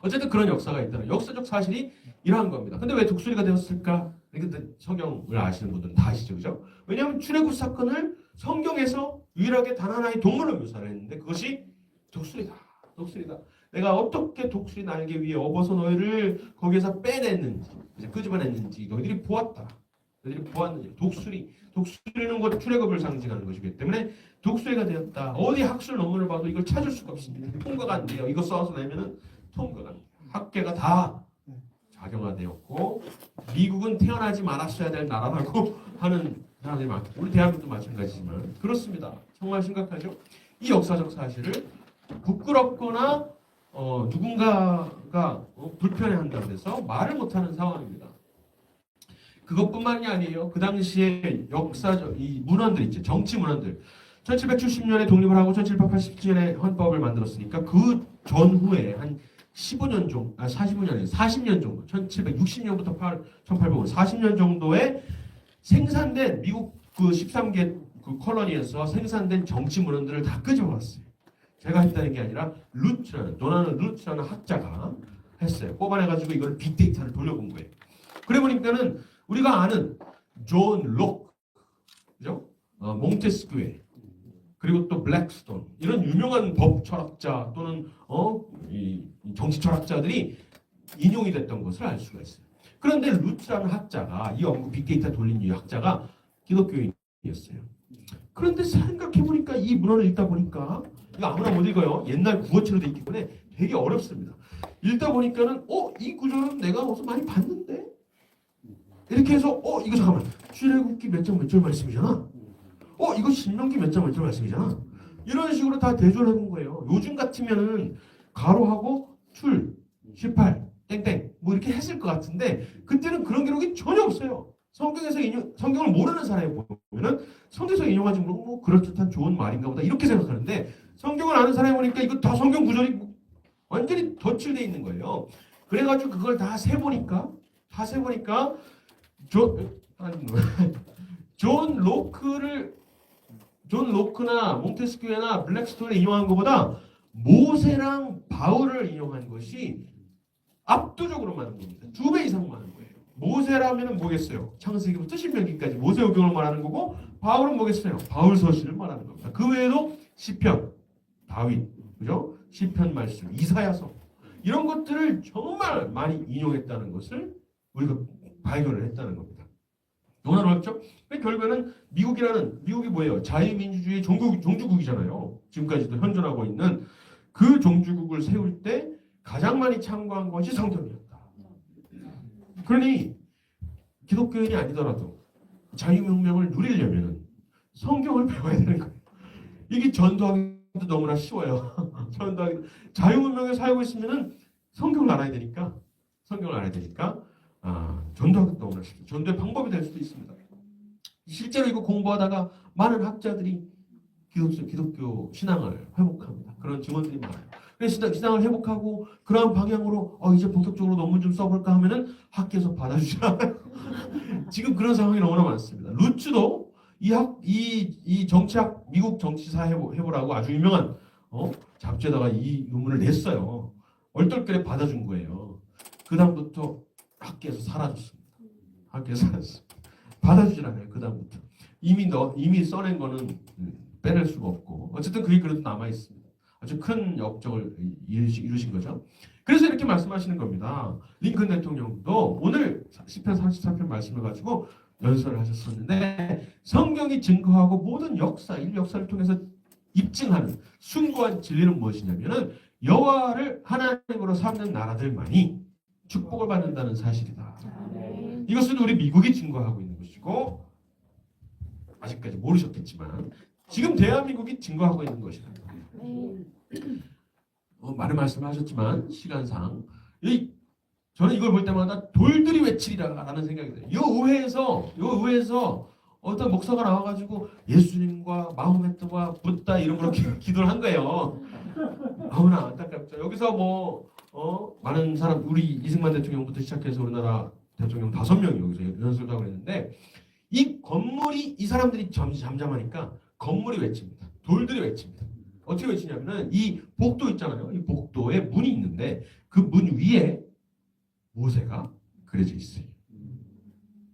어쨌든 그런 역사가 있다는 역사적 사실이 이러한 겁니다. 근데 왜 독수리가 되었을까? 근데 성경을 아시는 분들은 다 아시죠, 그죠? 왜냐하면 출애굽 사건을 성경에서 유일하게 단 하나의 동물로 묘사를 했는데 그것이 독수리다. 내가 어떻게 독수리 날개 위에 업어서 너희를 거기에서 빼냈는지 끄집어냈는지 너희들이 보았다. 너희들이 보았느냐. 독수리는 곧 출애굽을 상징하는 것이기 때문에 독수리가 되었다. 어디 학술 논문을 봐도 이걸 찾을 수가 없습니다. 통과가 안 돼요. 이거 써서 내면은 통과가 안 돼요. 학계가 다 작용화되었고 미국은 태어나지 말았어야 될 나라라고 하는 사람들이 많고 우리 대한민국도 마찬가지지만 그렇습니다. 정말 심각하죠. 이 역사적 사실을 부끄럽거나 누군가가 불편해한다고 해서 말을 못하는 상황입니다. 그것뿐만이 아니에요. 그 당시에 역사적 이 문헌들 있죠. 정치 문헌들. 1770년에 독립을 하고 1787년에 헌법을 만들었으니까 그 전후에 한 15년 정도, 40년 정도, 1760년부터 1800년, 40년 정도에 생산된 미국 그 13개 그 콜로니에서 생산된 정치 문헌들을 다 끄집어왔어요. 제가 했다는 게 아니라 도나는 루트라는 학자가 했어요. 뽑아내가지고 이걸 빅데이터를 돌려본 거예요. 그래 보니까는 우리가 아는 존 록, 그죠? 몽테스큐에 그리고 또 블랙스톤 이런 유명한 법 철학자 또는 이 정치 철학자들이 인용이 됐던 것을 알 수가 있어요. 그런데 루트라는 학자가 이 연구 빅데이터 돌린 이 학자가 기독교인이었어요. 그런데 생각해 보니까 이 문헌을 읽다 보니까 이거 아무나 못 읽어요. 옛날 구어체로 돼 있기 때문에 되게 어렵습니다. 읽다 보니까는 이 구조는 내가 어디서 많이 봤는데 이렇게 해서 이거 잠깐만 출애굽기 몇 장 몇 절 말씀이잖아. 이거 신명기 몇 장 몇 절 말씀이잖아. 이런 식으로 다 대조를 해본 거예요. 요즘 같으면은 가로하고 출 18 땡땡 뭐 이렇게 했을 것 같은데 그때는 그런 기록이 전혀 없어요. 성경을 모르는 사람이 보면은 성경에서 인용하지 모르고 뭐 그럴듯한 좋은 말인가 보다 이렇게 생각하는데 성경을 아는 사람이 보니까 이거 다 성경 구절이 완전히 덧칠돼 있는 거예요. 그래가지고 그걸 다 세보니까 존 로크나 몽테스큐에나 블랙스톤을 인용한 것보다 모세랑 바울을 인용한 것이 압도적으로 많은 겁니다. 2배 이상 많은 거예요. 모세라면은 뭐겠어요? 창세기부터 신명기까지 모세오경을 말하는 거고 바울은 뭐겠어요? 바울 서신을 말하는 겁니다. 그 외에도 시편, 다윗, 그죠? 시편 말씀, 이사야서 이런 것들을 정말 많이 인용했다는 것을 우리가 발견을 했다는 겁니다. 너무나 넓죠? 근데 결국에는 미국이 뭐예요? 자유민주주의 종주국이잖아요. 지금까지도 현존하고 있는 그 종주국을 세울 때 가장 많이 참고한 것이 성경이었다. 그러니 기독교인이 아니더라도 자유문명을 누리려면 성경을 배워야 되는 거예요. 이게 전도하기도 너무나 쉬워요. 자유문명에 살고 있으면은 성경을 알아야 되니까 전도하기도 너무나 쉽죠. 전도의 방법이 될 수도 있습니다. 실제로 이거 공부하다가 많은 학자들이 기독교 신앙을 회복합니다. 그런 증언들이 많아요. 그래서 신앙을 회복하고 그러한 방향으로 이제 본격적으로 논문 좀 써볼까 하면은 학계에서 받아주지 않아요. 지금 그런 상황이 너무나 많습니다. 루츠도 이 정치학 미국 정치사 해보라고 아주 유명한 잡지에다가 이 논문을 냈어요. 얼떨결에 받아준 거예요. 그 다음부터 학계에서 사라졌습니다. 받아주질 않아요. 그 다음부터 이미 써낸 거는 빼낼 수가 없고 어쨌든 그게 그래도 남아 있습니다. 아주 큰 업적을 이루신 거죠. 그래서 이렇게 말씀하시는 겁니다. 링컨 대통령도 오늘 시편 33편 말씀을 가지고 연설을 하셨었는데 성경이 증거하고 모든 인류 역사를 통해서 입증하는 숭고한 진리는 무엇이냐면은 여호와를 하나님으로 삼는 나라들만이 축복을 받는다는 사실이다. 이것은 우리 미국이 증거하고 있는 것이고 아직까지 모르셨겠지만 지금 대한민국이 증거하고 있는 것이다. 많은 말씀하셨지만 시간상 저는 이걸 볼 때마다 돌들이 외치리라라는 생각이 들어요. 이 의회에서 어떤 목사가 나와가지고 예수님과 마호메트와 붓다 이런 걸로 기도를 한 거예요. 너무나 안타깝죠. 여기서 많은 사람 우리 이승만 대통령부터 시작해서 우리나라 대통령 5명이 여기서 연설도 하고 있는데 이 건물이 이 사람들이 잠잠하니까 건물이 외칩니다. 돌들이 외칩니다. 어떻게 외치냐면은 이 복도 있잖아요. 이 복도에 문이 있는데 그 문 위에 모세가 그려져 있어요.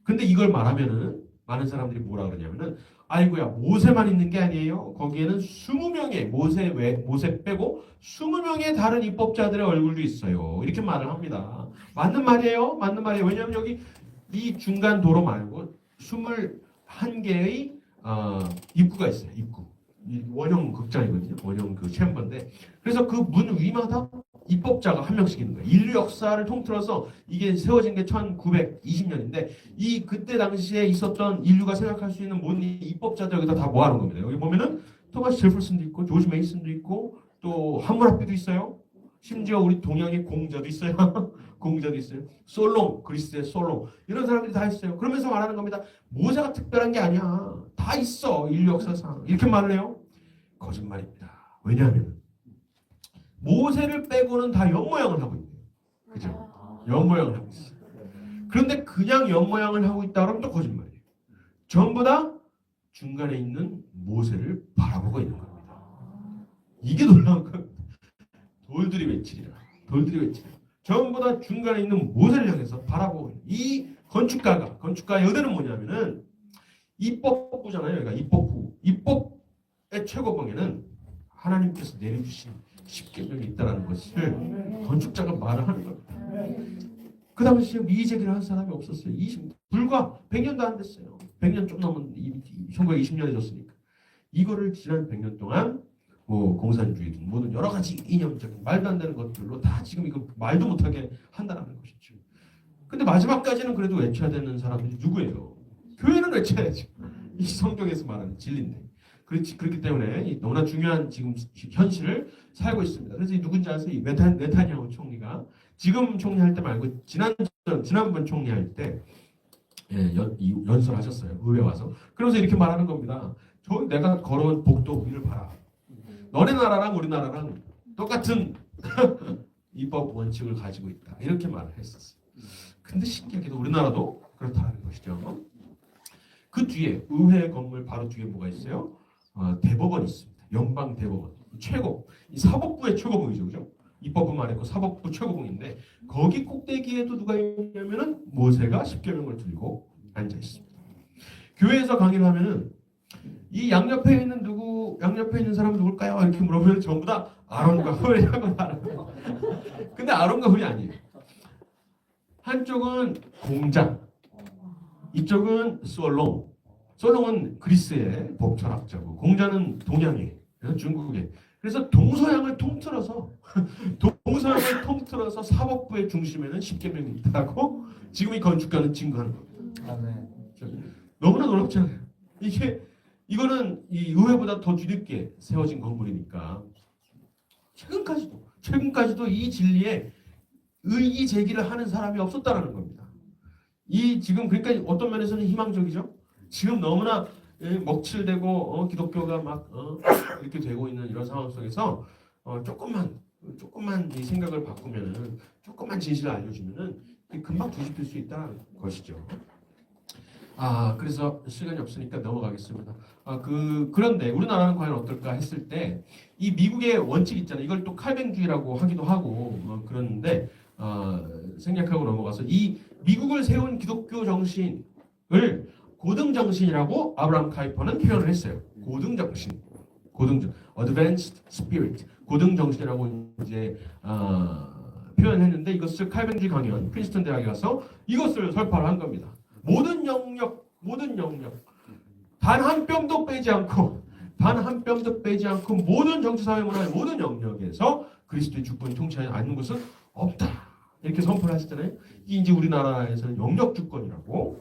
근데 이걸 말하면은 많은 사람들이 뭐라 그러냐면은 아이고야 모세만 있는 게 아니에요. 거기에는 20명의 모세 빼고 20명의 다른 입법자들의 얼굴도 있어요. 이렇게 말을 합니다. 맞는 말이에요. 왜냐하면 여기 이 중간 도로 말고 21개의 입구가 있어요. 입구. 원형 극장이거든요. 원형 그 챔버인데 그래서 그 문 위마다 입법자가 한 명씩 있는 거예요. 인류 역사를 통틀어서 이게 세워진 게 1920년인데 그때 당시에 있었던 인류가 생각할 수 있는 모든 입법자들 여기다 다 모아놓은 겁니다. 여기 보면은 토마스 제퍼슨도 있고 조지 메이슨도 있고 또 함무라비도 있어요. 심지어 우리 동양의 공자도 있어요. 솔롱, 그리스의 솔롱 이런 사람들이 다 있어요. 그러면서 말하는 겁니다. 모세가 특별한 게 아니야. 다 있어. 인류 역사상. 이렇게 말을 해요. 거짓말입니다. 왜냐하면 모세를 빼고는 다 연모양을 하고 있네요. 그죠? 연모양을 하고 있어요. 그런데 그냥 연모양을 하고 있다 그러면 또 거짓말이에요. 전부 다 중간에 있는 모세를 바라보고 있는 겁니다. 이게 놀라운 겁니다. 돌들이 외치리라. 전부 다 중간에 있는 모세를 향해서 바라보고 있는 이 건축가의 의도는 뭐냐면은 입법부잖아요. 그러니까 입법의 최고봉에는 하나님께서 내려주신 십계명이 있다는 것을 건축자가 말을 하는 겁니다. 그 당시에 이의제기를 한 사람이 없었어요. 불과 100년도 안 됐어요. 100년 좀 넘은 1920년에 졌으니까. 이거를 지난 100년 동안 공산주의든 뭐든 여러 가지 이념적인 말도 안 되는 것들로 다 지금 이거 말도 못하게 한다는 것이죠. 근데 마지막까지는 그래도 외쳐야 되는 사람들이 누구예요? 교회는 외쳐야죠. 이 성경에서 말하는 진리인데. 그렇기 때문에 너무나 중요한 지금 현실을 살고 있습니다. 그래서 이 누군지 아세요? 이 네타냐후 총리가 지금 총리할 때 말고 지난번 총리할 때 연설하셨어요. 의회 와서. 그러면서 이렇게 말하는 겁니다. 내가 걸어온 복도 위를 봐라. 너네 나라랑 우리나라랑 똑같은 입법 원칙을 가지고 있다. 이렇게 말을 했었어요. 근데 신기하게도 우리나라도 그렇다는 것이죠. 그 뒤에 의회 건물 바로 뒤에 뭐가 있어요? 대법원이 있습니다. 연방 대법원. 최고. 이 사법부의 최고봉이죠. 그죠? 입법부 말했고 사법부 최고봉인데 거기 꼭대기에도 누가 있냐면은 모세가 십계명을 들고 앉아 있습니다. 교회에서 강의를 하면은 이 양옆에 있는 사람은 누굴까요? 이렇게 물어보면 전부 다 아론과 훌이라고 말해요. 근데 아론과 훌이 아니에요. 한쪽은 공장, 이쪽은 솔롱. 솔롱은 그리스의 법철학자고 공자는 동양의 중국의. 그래서 동서양을 통틀어서 동서양을 통틀어서 사법부의 중심에는 십계명이 있다고 지금 이 건축가는 증거하는 겁니다. 아멘. 너무나 놀랍잖아요. 이거는 이 의회보다 더 뒤늦게 세워진 건물이니까 최근까지도 이 진리에 의기 제기를 하는 사람이 없었다라는 겁니다. 이 지금 그러니까 어떤 면에서는 희망적이죠. 지금 너무나 먹칠되고 기독교가 막 이렇게 되고 있는 이런 상황 속에서 조금만 이 생각을 바꾸면은 조금만 진실을 알려주면은 금방 뒤집힐 수 있다는 것이죠. 그래서 시간이 없으니까 넘어가겠습니다. 그런데 우리나라는 과연 어떨까 했을 때 이 미국의 원칙 있잖아요. 이걸 또 칼뱅주의라고 하기도 하고 그러는데 생략하고 넘어가서 이 미국을 세운 기독교 정신을 고등 정신이라고 아브라함 카이퍼는 표현을 했어요. 고등 정신, advanced spirit, 고등 정신이라고 이제 표현했는데 이것을 칼뱅주의 강연 프린스턴 대학에 가서 이것을 설파를 한 겁니다. 모든 영역, 단 한 뼘도 빼지 않고 모든 정치, 사회, 문화의 모든 영역에서 그리스도의 주권이 통치하지 않는 것은 없다. 이렇게 선포를 하시잖아요. 이게 이제 우리나라에서는 영역 주권이라고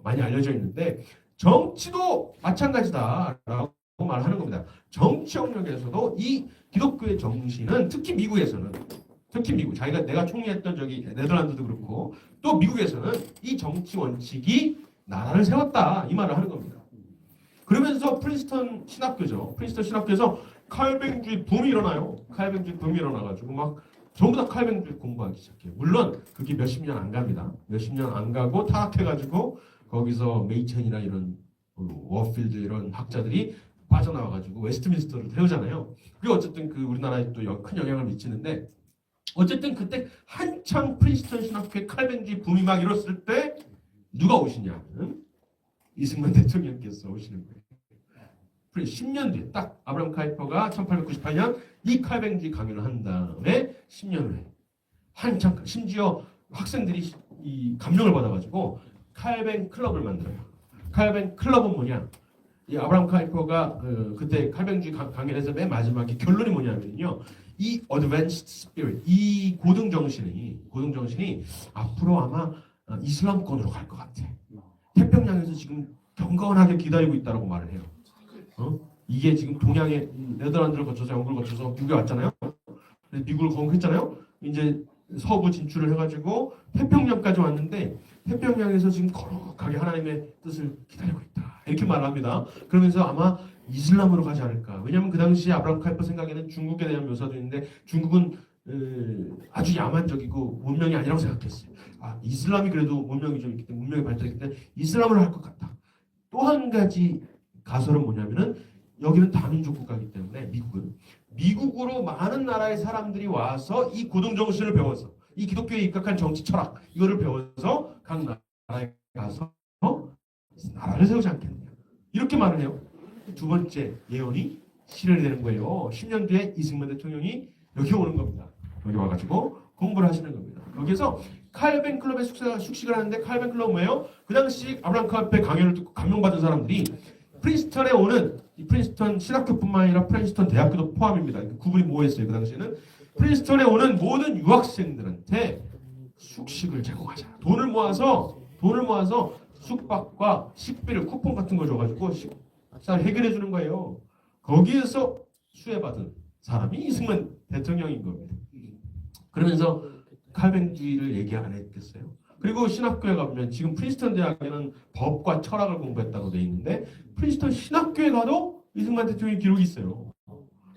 많이 알려져 있는데 정치도 마찬가지다라고 말하는 겁니다. 정치 영역에서도 이 기독교의 정신은 특히 미국 내가 총리했던 저기 네덜란드도 그렇고 또 미국에서는 이 정치 원칙이 나라를 세웠다 이 말을 하는 겁니다. 그러면서 프린스턴 신학교에서 칼뱅주의 붐이 일어나요. 칼뱅주의 붐이 일어나가지고 막 전부 다 칼뱅주의 공부하기 시작해요. 물론 그게 몇십 년 안 갑니다. 몇십 년 안 가고 타락해가지고 거기서 메이천이나 이런 워필드 이런 학자들이 빠져나와가지고 웨스트민스터를 태우잖아요. 그게 어쨌든 그 우리나라에 또 큰 영향을 미치는데 어쨌든 그때 한창 프린스턴 신학교의 칼뱅주의 붐이 막 일었을 때 누가 오시냐면 이승만 대통령께서 오시는 거예요. 10년 뒤에 딱 아브라함 카이퍼가 1898년 이 칼뱅주의 강연을 한 다음에 10년 후에 한창 심지어 학생들이 이 감명을 받아가지고 칼뱅 클럽을 만들어요. 칼뱅 클럽은 뭐냐? 이 아브라함 카이퍼가 그때 칼뱅주의 강연에서 맨 마지막에 결론이 뭐냐면요. 이 advanced spirit, 이 고등 정신이 앞으로 아마 이슬람권으로 갈 것 같아. 태평양에서 지금 경건하게 기다리고 있다라고 말을 해요. 이게 지금 동양의 네덜란드를 거쳐서 영국을 거쳐서 미국에 왔잖아요. 미국을 건국했잖아요. 이제 서부 진출을 해가지고 태평양까지 왔는데 태평양에서 지금 거룩하게 하나님의 뜻을 기다리고 있다. 이렇게 말을 합니다. 그러면서 아마 이슬람으로 가지 않을까. 왜냐하면 그 당시에 아브라함 카이퍼 생각에는 중국에 대한 묘사도 있는데 중국은 아주 야만적이고 문명이 아니라고 생각했어요. 이슬람이 그래도 문명이 좀 있기 때문에 문명이 발달했기 때문에 이슬람을 할 것 같다. 또 한 가지 가설은 뭐냐면은 여기는 다민족 국가이기 때문에 미국으로 많은 나라의 사람들이 와서 이 고등 정신을 배워서 이 기독교에 입각한 정치 철학 이거를 배워서 각 나라에 가서 나라를 세우지 않겠느냐 이렇게 말을 해요. 두 번째 예언이 실현이 되는 거예요. 10년 뒤에 이승만 대통령이 여기 오는 겁니다. 여기 와가지고 공부를 하시는 겁니다. 여기서 칼뱅 클럽에 숙식을 하는데 칼뱅 클럽은 뭐예요? 그 당시 아브라함 카이퍼의 강연을 듣고 감명받은 사람들이 프린스턴에 오는 이 프린스턴 신학교뿐만 아니라 프린스턴 대학교도 포함입니다. 구분이 뭐였어요? 그 당시에는 프린스턴에 오는 모든 유학생들한테 숙식을 제공하자. 돈을 모아서 숙박과 식비를 쿠폰 같은 거 줘가지고 식사를 해결해 주는 거예요. 거기에서 수혜받은 사람이 이승만 대통령인 겁니다. 그러면서 칼뱅주의를 얘기 안 했겠어요. 그리고 신학교에 가면 지금 프린스턴 대학에는 법과 철학을 공부했다고 돼 있는데 프린스턴 신학교에 가도 이승만 대통령의 기록이 있어요.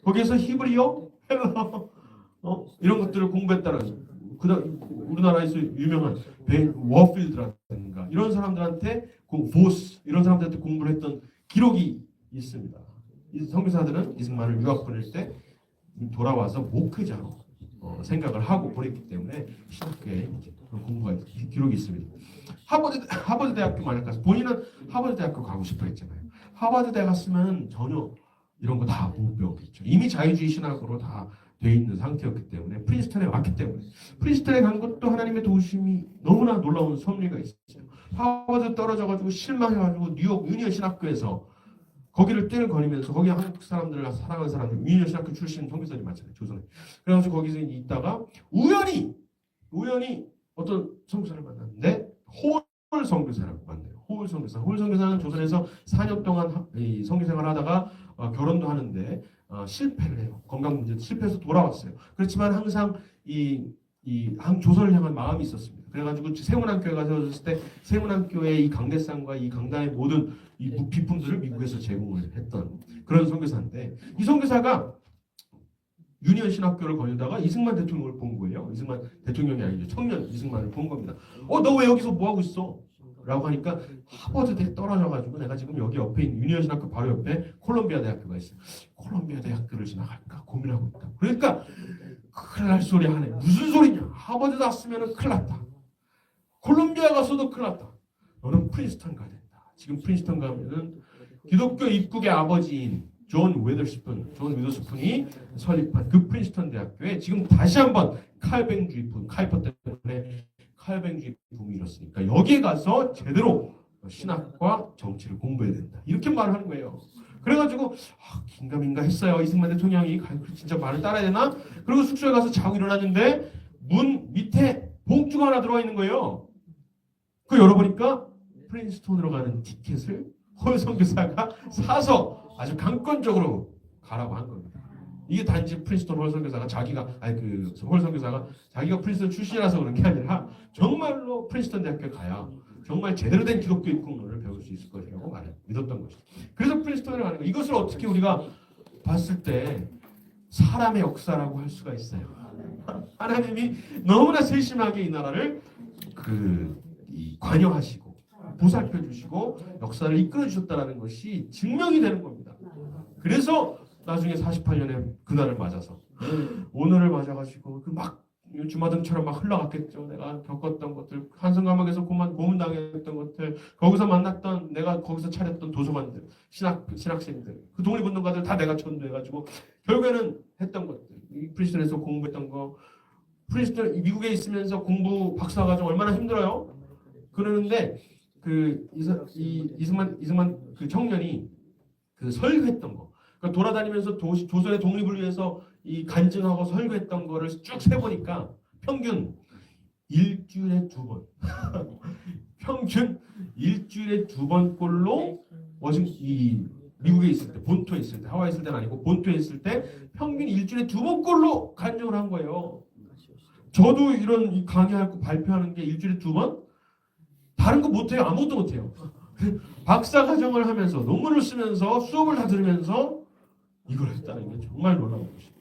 거기에서 히브리어, 헬러 이런 것들을 공부했다는 그다음 우리나라에서 유명한 워필드라든가 이런 사람들한테 보스 이런 사람들한테 공부를 했던 기록이 있습니다. 이 선교사들은 이승만을 유학 보낼 때 돌아와서 목회자로 생각을 하고 보냈기 때문에 신학교에 공부가 기록이 있습니다. 하버드 대학교 만약 가서 본인은 하버드 대학교 가고 싶어 했잖아요. 하버드 대 갔으면 전혀 이런 거 다 못 배웠겠죠. 이미 자유주의 신학으로 다 돼 있는 상태였기 때문에 프린스턴에 왔기 때문에 프린스턴에 간 것도 하나님의 도우심이 너무나 놀라운 섭리가 있어요. 하버드 떨어져가지고 실망해가지고 뉴욕 유니언 신학교에서 거기를 뜰 거니면서 거기 한국 사람들을 사랑하는 사람들 유니언 신학교 출신 선교사님 많잖아요. 조선에. 그래가지고 거기서 있다가 우연히 어떤 선교사를 만났는데 홀 선교사라고 만나요. 홀 선교사는 조선에서 4년 동안 이 선교생활을 하다가 결혼도 하는데 실패를 해요. 건강 문제 실패해서 돌아왔어요. 그렇지만 항상 이 조선을 향한 마음이 있었습니다. 그래가지고 세문안교회가 세워졌을 때 세문안교회의 이 강대상과 이 강단의 모든 이 비품들을 미국에서 제공을 했던 그런 선교사인데 이 선교사가 유니언 신학교를 거닐다가 이승만 대통령을 본 거예요. 이승만 대통령이 아니죠. 청년 이승만을 본 겁니다. 너 왜 여기서 뭐 하고 있어? 라고 하니까 하버드대에 떨어져가지고 내가 지금 여기 옆에 있는 유니언 신학교 바로 옆에 콜롬비아 대학교가 있어요. 콜롬비아 대학교를 지나갈까 고민하고 있다. 그러니까 큰일 날 소리 하네. 무슨 소리냐? 하버드 갔으면 큰일 났다. 콜롬비아 가서도 큰일 났다. 너는 프린스턴 가야 된다. 지금 프린스턴 가면은 기독교 입국의 아버지인 존 위더스푼이 설립한 그 프린스턴 대학교에 지금 다시 한번 칼뱅주의 붐, 카이퍼 때문에 칼뱅주의 붐이 일었으니까 여기에 가서 제대로 신학과 정치를 공부해야 된다. 이렇게 말을 하는 거예요. 그래가지고 긴가민가 했어요. 이승만 대통령이 진짜 말을 따라야 되나? 그리고 숙소에 가서 자고 일어났는데 문 밑에 봉투가 하나 들어와 있는 거예요. 그 열어보니까 프린스턴으로 가는 티켓을 홀 선교사가 사서 아주 강권적으로 가라고 한 겁니다. 이게 단지 프린스턴 홀 선교사가 홀 선교사가 자기가 프린스턴 출신이라서 그런 게 아니라 정말로 프린스턴 대학교에 가야 정말 제대로 된 기독교 입국론을 배울 수 있을 것이라고 믿었던 것이죠. 그래서 프린스턴에 가는 거예요. 이것을 어떻게 우리가 봤을 때 사람의 역사라고 할 수가 있어요. 하나님이 너무나 세심하게 이 나라를 관여하시고 보살펴 주시고 역사를 이끌어 주셨다는 것이 증명이 되는 겁니다. 그래서 나중에 48년에 그날을 맞아서 오늘을 맞아가지고 막 주마등처럼 막 흘러갔겠죠. 내가 겪었던 것들, 한성감옥에서 고문당했던 것들, 거기서 만났던 내가 거기서 차렸던 도서관들, 신학생들, 그 독립운동가들 다 내가 전도해가지고 결국에는 했던 것들, 프린스턴에서 공부했던 거, 프린스턴 미국에 있으면서 공부 박사과정 얼마나 힘들어요. 그러는데 이승만 그 청년이 설교했던 거, 그러니까 돌아다니면서 조선의 독립을 위해서 간증하고 설교했던 거를 쭉 세보니까 평균 일주일에 2번 평균 일주일에 2번꼴로 미국에 있을 때, 본토에 있을 때, 하와이 있을 때는 아니고 본토에 있을 때 평균 일주일에 2번꼴로 간증을 한 거예요. 저도 이런 강의하고 발표하는 게 일주일에 2번? 다른 거 못해요. 아무것도 못해요. 박사과정을 하면서 논문을 쓰면서 수업을 다 들으면서 이걸 했다는 게 정말 놀라운 것이에요.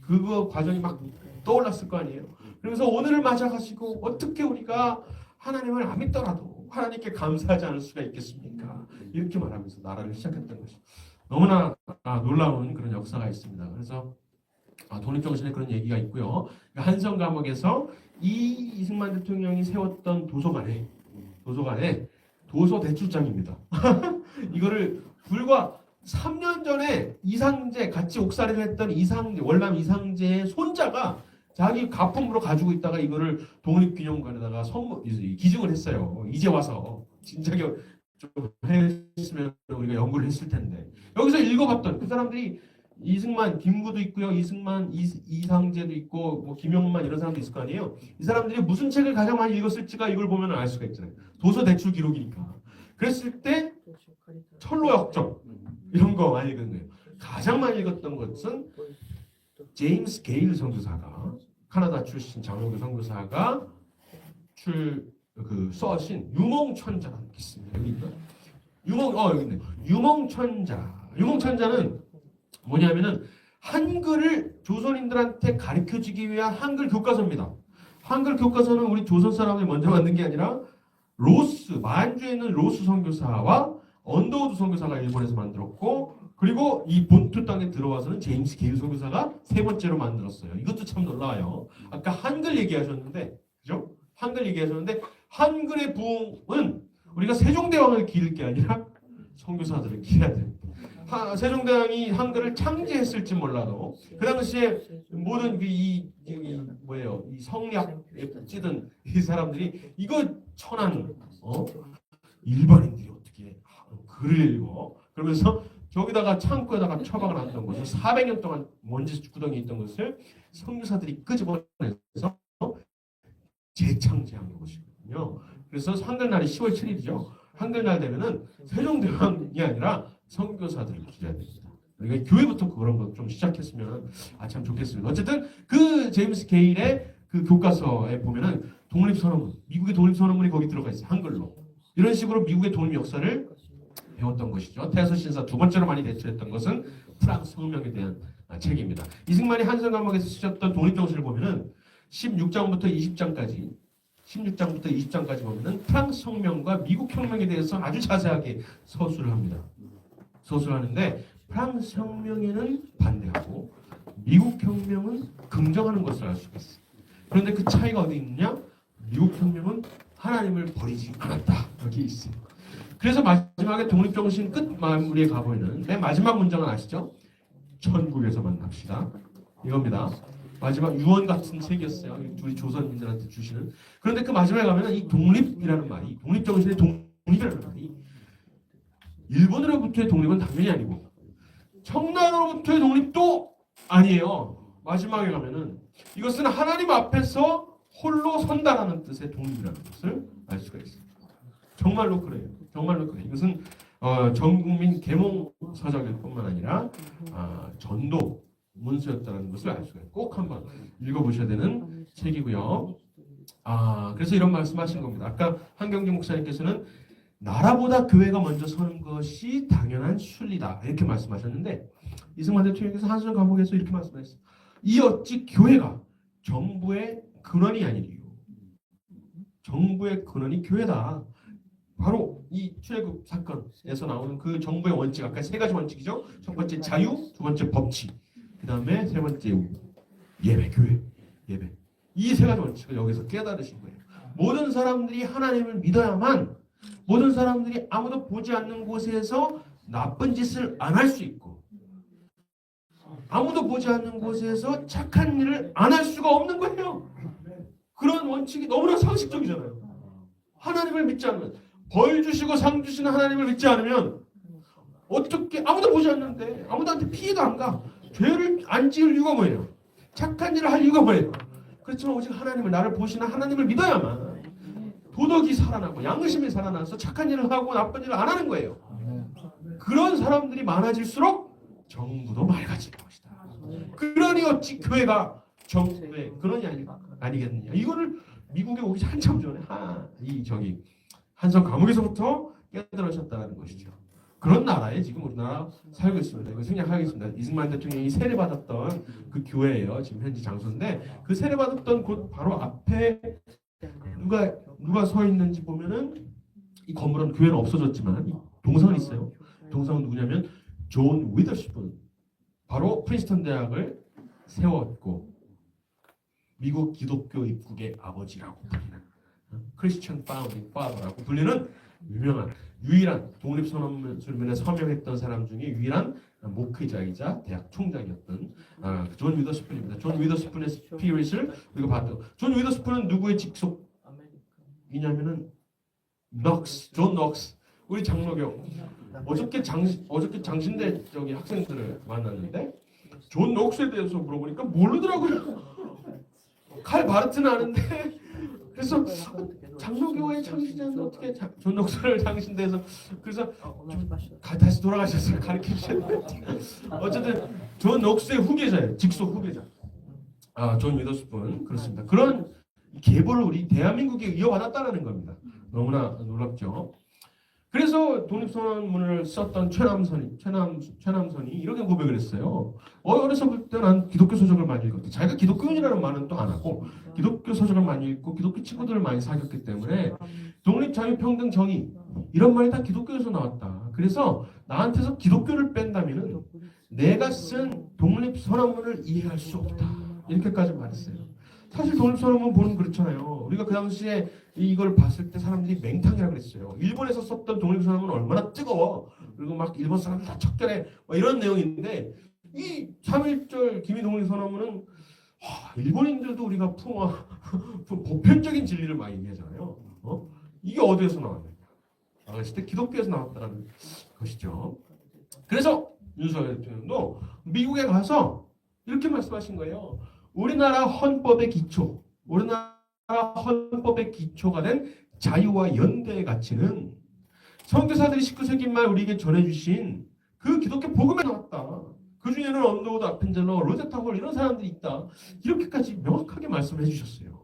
그거 과정이 막 떠올랐을 거 아니에요. 그래서 오늘을 맞아가지고 어떻게 우리가 하나님을 안 믿더라도 하나님께 감사하지 않을 수가 있겠습니까? 이렇게 말하면서 나라를 시작했던 것이죠. 너무나 놀라운 그런 역사가 있습니다. 그래서 독립정신에 그런 얘기가 있고요. 한성 감옥에서 이승만 대통령이 세웠던 도서관에 도서 대출장입니다. 이거를 불과 3년 전에 이상재 같이 옥살이를 했던 월남 이상재의 손자가 자기 가품으로 가지고 있다가 이거를 독립기념관에다가 기증을 했어요. 이제 와서 진작에 좀 했으면 우리가 연구를 했을 텐데 여기서 읽어봤던 그 사람들이 이승만, 김구도 있고요. 이상재도 있고 뭐 김용만 이런 사람도 있을 거 아니에요. 이 사람들이 무슨 책을 가장 많이 읽었을지가 이걸 보면 알 수가 있잖아요. 도서 대출 기록이니까. 그랬을 때 철로의 확정 이런 거 많이 읽은 거예요. 가장 많이 읽었던 것은 제임스 게일 선교사가 카나다 출신 장로교 선교사가 써신 유몽천자라는 게 있습니다. 여기 있나? 여기 있네. 유몽천자는 뭐냐면은 한글을 조선인들한테 가르쳐주기 위한 한글 교과서입니다. 한글 교과서는 우리 조선 사람들이 먼저 만든 게 아니라 만주에 있는 로스 선교사와 언더우드 선교사가 일본에서 만들었고, 그리고 이 본토 땅에 들어와서는 제임스 게일 선교사가 세 번째로 만들었어요. 이것도 참 놀라워요. 아까 한글 얘기하셨는데, 그죠? 한글 얘기하셨는데 한글의 부흥은 우리가 세종대왕을 기를 게 아니라 선교사들을 기려야 됩니다. 세종대왕이 한글을 창제했을지 몰라도 그 당시에 모든 이 뭐예요? 이 성리학에 찌든 이 사람들이 이거 천한 일반인들이 어떻게 글을 읽어? 그러면서 저기다가 창고에다가 처박아 놨던 것을 400년 동안 먼지 구덩이에 있던 것을 선교사들이 끄집어내서 재창제한 것이거든요. 그래서 한글날이 10월 7일이죠. 한글날 되면은 세종대왕이 아니라 선교사들을 기려야 됩니다. 그러니까 교회부터 그런 거 좀 시작했으면 참 좋겠습니다. 어쨌든 그 제임스 게일의 그 교과서에 보면은 독립선언문, 미국의 독립선언문이 거기 들어가 있어요. 한글로. 이런 식으로 미국의 독립 역사를 배웠던 것이죠. 태서신사 두 번째로 많이 대처했던 것은 프랑스 혁명에 대한 책입니다. 이승만이 한성 감옥에서 쓰셨던 독립정신을 보면은 16장부터 20장까지 보면은 프랑스 혁명과 미국 혁명에 대해서 아주 자세하게 서술을 합니다. 서술하는데 프랑스 혁명에는 반대하고 미국 혁명은 긍정하는 것을 알 수가 있어요. 그런데 그 차이가 어디 있느냐? 미국 혁명은 하나님을 버리지 않았다. 여기 있어요. 그래서 마지막에 독립정신 끝 마무리에 가보면 맨 마지막 문장은 아시죠? 천국에서 만납시다. 이겁니다. 마지막 유언 같은 책이었어요. 우리 조선인들한테 주시는. 그런데 그 마지막에 가면 이 독립이라는 말이, 독립정신의 독립이라는 말이 일본으로부터의 독립은 당연히 아니고 청나라로부터의 독립도 아니에요. 마지막에 가면은 이것은 하나님 앞에서 홀로 선다라는 뜻의 독립이라는 것을 알 수가 있어요. 정말로 그래요. 정말로 그래요. 이것은 전국민 계몽 서적일 뿐만 아니라 전도 문서였다는 것을 알 수가 있어요. 꼭 한번 읽어보셔야 되는 책이고요. 그래서 이런 말씀하신 겁니다. 아까 한경진 목사님께서는 나라보다 교회가 먼저 서는 것이 당연한 순리다 이렇게 말씀하셨는데 이승만 대통령께서 한성 감옥에서 이렇게 말씀하셨어요. 이 어찌 교회가 정부의 근원이 아니리요. 정부의 근원이 교회다. 바로 이 출애굽 사건에서 나오는 그 정부의 원칙, 아까 세 가지 원칙이죠. 첫 번째 자유, 두 번째 법치, 그 다음에 세 번째 예배, 교회, 예배. 이 세 가지 원칙을 여기서 깨달으신 거예요. 모든 사람들이 하나님을 믿어야만 모든 사람들이 아무도 보지 않는 곳에서 나쁜 짓을 안 할 수 있고 아무도 보지 않는 곳에서 착한 일을 안 할 수가 없는 거예요. 그런 원칙이 너무나 상식적이잖아요. 하나님을 믿지 않으면 벌 주시고 상 주시는 하나님을 믿지 않으면 어떻게 아무도 보지 않는데 아무도한테 피해도 안 가. 죄를 안 지을 이유가 뭐예요? 착한 일을 할 이유가 뭐예요? 그렇지만 오직 하나님을 나를 보시는 하나님을 믿어야만 도덕이 살아나고 양심이 살아나서 착한 일을 하고 나쁜 일을 안 하는 거예요. 그런 사람들이 많아질수록 정부도 맑아질 것이다. 그러니 어찌 교회가 정부의 근원이 아니겠느냐. 이거를 미국에 오기 한참 전에 한성 감옥에서부터 깨달으셨다는 것이죠. 그런 나라에 지금 우리나라 살고 있습니다. 이거 생략하겠습니다. 이승만 대통령이 세례받았던 그 교회예요. 지금 현지 장소인데 그 세례받았던 곳 바로 앞에 누가 서 있는지 보면은 이 건물은 교회는 없어졌지만 동상은 있어요. 동상은 누구냐면 존 위더스푼, 바로 프린스턴 대학을 세웠고 미국 기독교 입국의 아버지라고 불리는 크리스천 파운딩 파더라고 불리는 유명한 유일한 독립선언문에 서명했던 사람 중에 유일한 목회자이자 대학 총장이었던 존 위더스푼입니다. 존 위더스푼의 스피릿을 우리가 봤죠. 존 위더스푼은 누구의 직속이냐면은 존 넉스, 우리 장로교. 어저께 장신대 저기 학생들을 만났는데 존 넉스에 대해서 물어보니까 모르더라고요. 칼 바르트는 아는데 그래서 장로교의 창시자는 어떻게 존 넉스를 장신대에서 그래서 다시 돌아가셨어요. 가르쳐 주셨는데 어쨌든 존 넉스의 후계자예요. 직속 후계자. 존 위더스푼 그렇습니다. 그런 계보를 우리 대한민국에 이어받았다는 겁니다. 너무나 놀랍죠. 그래서 독립선언문을 썼던 최남선이 이렇게 고백을 했어요. 어려서부터 난 기독교 서적을 많이 읽었대. 자기가 기독교인이라는 말은 또 안 하고 기독교 서적을 많이 읽고 기독교 친구들을 많이 사귀었기 때문에 독립, 자유, 평등, 정의 이런 말이 다 기독교에서 나왔다. 그래서 나한테서 기독교를 뺀다면은 내가 쓴 독립선언문을 이해할 수 없다. 이렇게까지 말했어요. 사실 독립선언문 보면 그렇잖아요. 우리가 그 당시에 이걸 봤을 때 사람들이 맹탕이라고 그랬어요. 일본에서 썼던 독립선언문은 얼마나 뜨거워. 그리고 막 일본 사람들 다 척결해 뭐 이런 내용인데 이 3.1절 김이동리 소나무는 일본인들도 우리가 보편적인 진리를 많이 얘기하잖아요. 이게 어디에서 나왔느냐? 나갔을 때 기독교에서 나왔다는 것이죠. 그래서 윤석열 대통령도 미국에 가서 이렇게 말씀하신 거예요. 우리나라 헌법의 기초가 된 자유와 연대의 가치는 선교사들이 19세기 말 우리에게 전해주신 그 기독교 복음에 나왔다. 그 중에는 언더우드 아펜젤러, 로제타 홀 이런 사람들이 있다. 이렇게까지 명확하게 말씀해 주셨어요.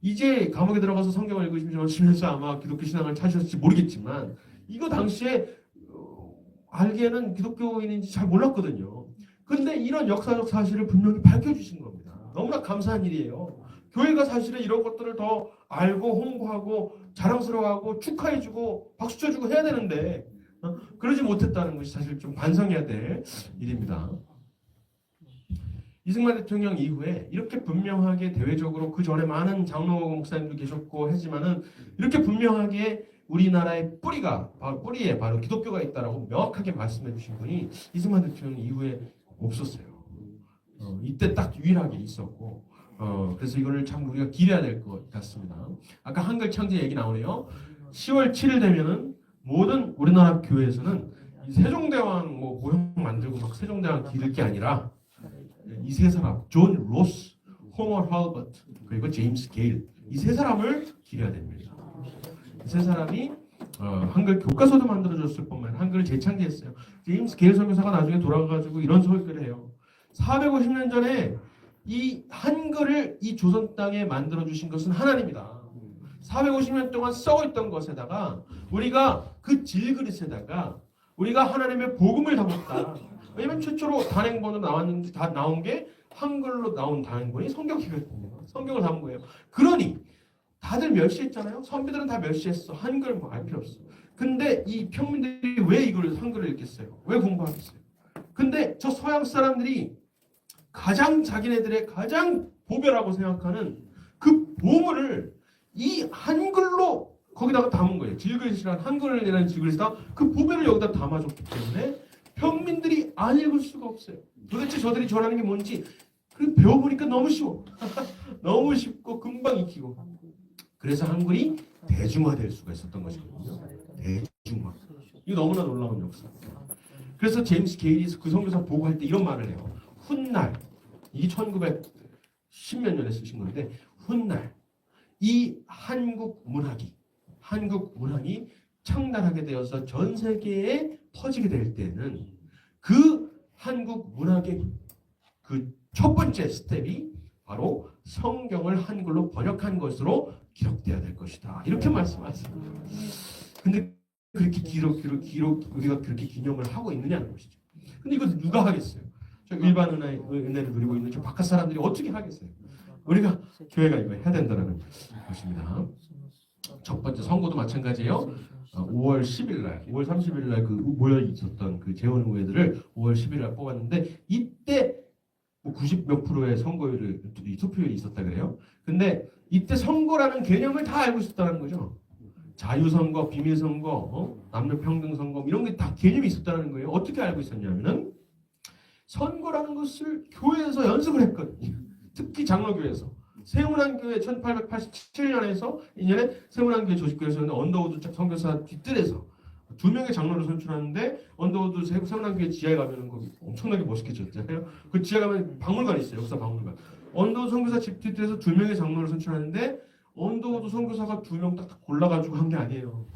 이제 감옥에 들어가서 성경을 읽으시면서 아마 기독교 신앙을 찾으셨을지 모르겠지만 이거 당시에 알기에는 기독교인인지 잘 몰랐거든요. 근데 이런 역사적 사실을 분명히 밝혀주신 겁니다. 너무나 감사한 일이에요. 교회가 사실은 이런 것들을 더 알고 홍보하고 자랑스러워하고 축하해주고 박수쳐주고 해야 되는데 그러지 못했다는 것이 사실 좀 반성해야 될 일입니다. 이승만 대통령 이후에 이렇게 분명하게 대외적으로 그 전에 많은 장로 목사님도 계셨고 하지만은 이렇게 분명하게 우리나라의 뿌리에 바로 기독교가 있다라고 명확하게 말씀해 주신 분이 이승만 대통령 이후에 없었어요. 이때 딱 유일하게 있었고 그래서 이거를 참 우리가 기대해야 될 것 같습니다. 아까 한글 창제 얘기 나오네요. 10월 7일 되면은 모든 우리나라 교회에서는 이 세종대왕 모형 만들고 막 세종대왕 기를 게 아니라 이 세 사람 존 로스, 호머 할버트 그리고 제임스 게일 이 세 사람을 기려야 됩니다. 이 세 사람이 한글 교과서도 만들어줬을 뿐만 아니라 한글을 재창제했어요. 제임스 게일 선교사가 나중에 돌아가가지고 이런 설교를 해요. 450년 전에 이 한글을 이 조선 땅에 만들어주신 것은 하나님이다. 450년 동안 썩어있던 것에다가 우리가 그 질그릇에다가 우리가 하나님의 복음을 담았다. 왜냐면 최초로 단행본으로 나왔는데 다 나온 게 한글로 나온 단행본이 성경이거든요. 성경을 담은 거예요. 그러니 다들 멸시했잖아요. 선비들은 다 멸시했어. 한글 뭐 알 필요 없어. 근데 이 평민들이 왜 이걸 한글을 읽겠어요? 왜 공부하겠어요? 근데 저 서양 사람들이 가장 자기네들의 가장 보배라고 생각하는 그 보물을 이 한글로 거기다가 담은 거예요. 질그릇이란 한글이라는 질그릇에다 그 보배를 여기다 담아줬기 때문에 평민들이 안 읽을 수가 없어요. 도대체 저들이 전하는 게 뭔지 배워보니까 너무 쉬워. 너무 쉽고 금방 익히고. 그래서 한글이 대중화될 수가 있었던 것이거든요. 대중화. 이거 너무나 놀라운 역사입니다. 그래서 제임스 게일이 그 선교사 보고할 때 이런 말을 해요. 훗날 이게 1910몇 년에 쓰신 건데 훗날 이 한국 문학이 창달하게 되어서 전 세계에 퍼지게 될 때는 그 한국 문학의 그 첫 번째 스텝이 바로 성경을 한글로 번역한 것으로 기록돼야 될 것이다. 이렇게 말씀하셨습니다. 근데 그렇게 우리가 그렇게 기념을 하고 있느냐는 것이죠. 근데 이거 누가 하겠어요? 저 일반 은혜를 누리고 있는 저 바깥 사람들이 어떻게 하겠어요? 우리가 교회가 이거 해야 된다는 것입니다. 첫 번째 선거도 마찬가지예요. 5월 10일 날, 5월 30일 날 그 모여 있었던 그 재원 의회들을 5월 10일 날 뽑았는데 이때 90몇 프로의 선거율을 투표율이 있었다 그래요. 근데 이때 선거라는 개념을 다 알고 있었다는 거죠. 자유선거, 비밀선거, 남녀평등선거 이런 게 다 개념이 있었다는 거예요. 어떻게 알고 있었냐면은 선거라는 것을 교회에서 연습을 했거든요. 특히 장로교회에서. 세운한교회 1887년에서 2년에 세운한교회 조직교회에서는 언더우드 선교사 뒷뜰에서 2명의 장로를 선출하는데 언더우드 세운한교회 지하에 가면은 거 엄청나게 멋있게 지었잖아요. 그 지하에 가면 박물관이 있어요. 역사 박물관. 언더우드 선교사 집 뒷뜰에서 2명의 장로를 선출하는데 언더우드 선교사가 2명 딱 골라가지고 한 게 아니에요.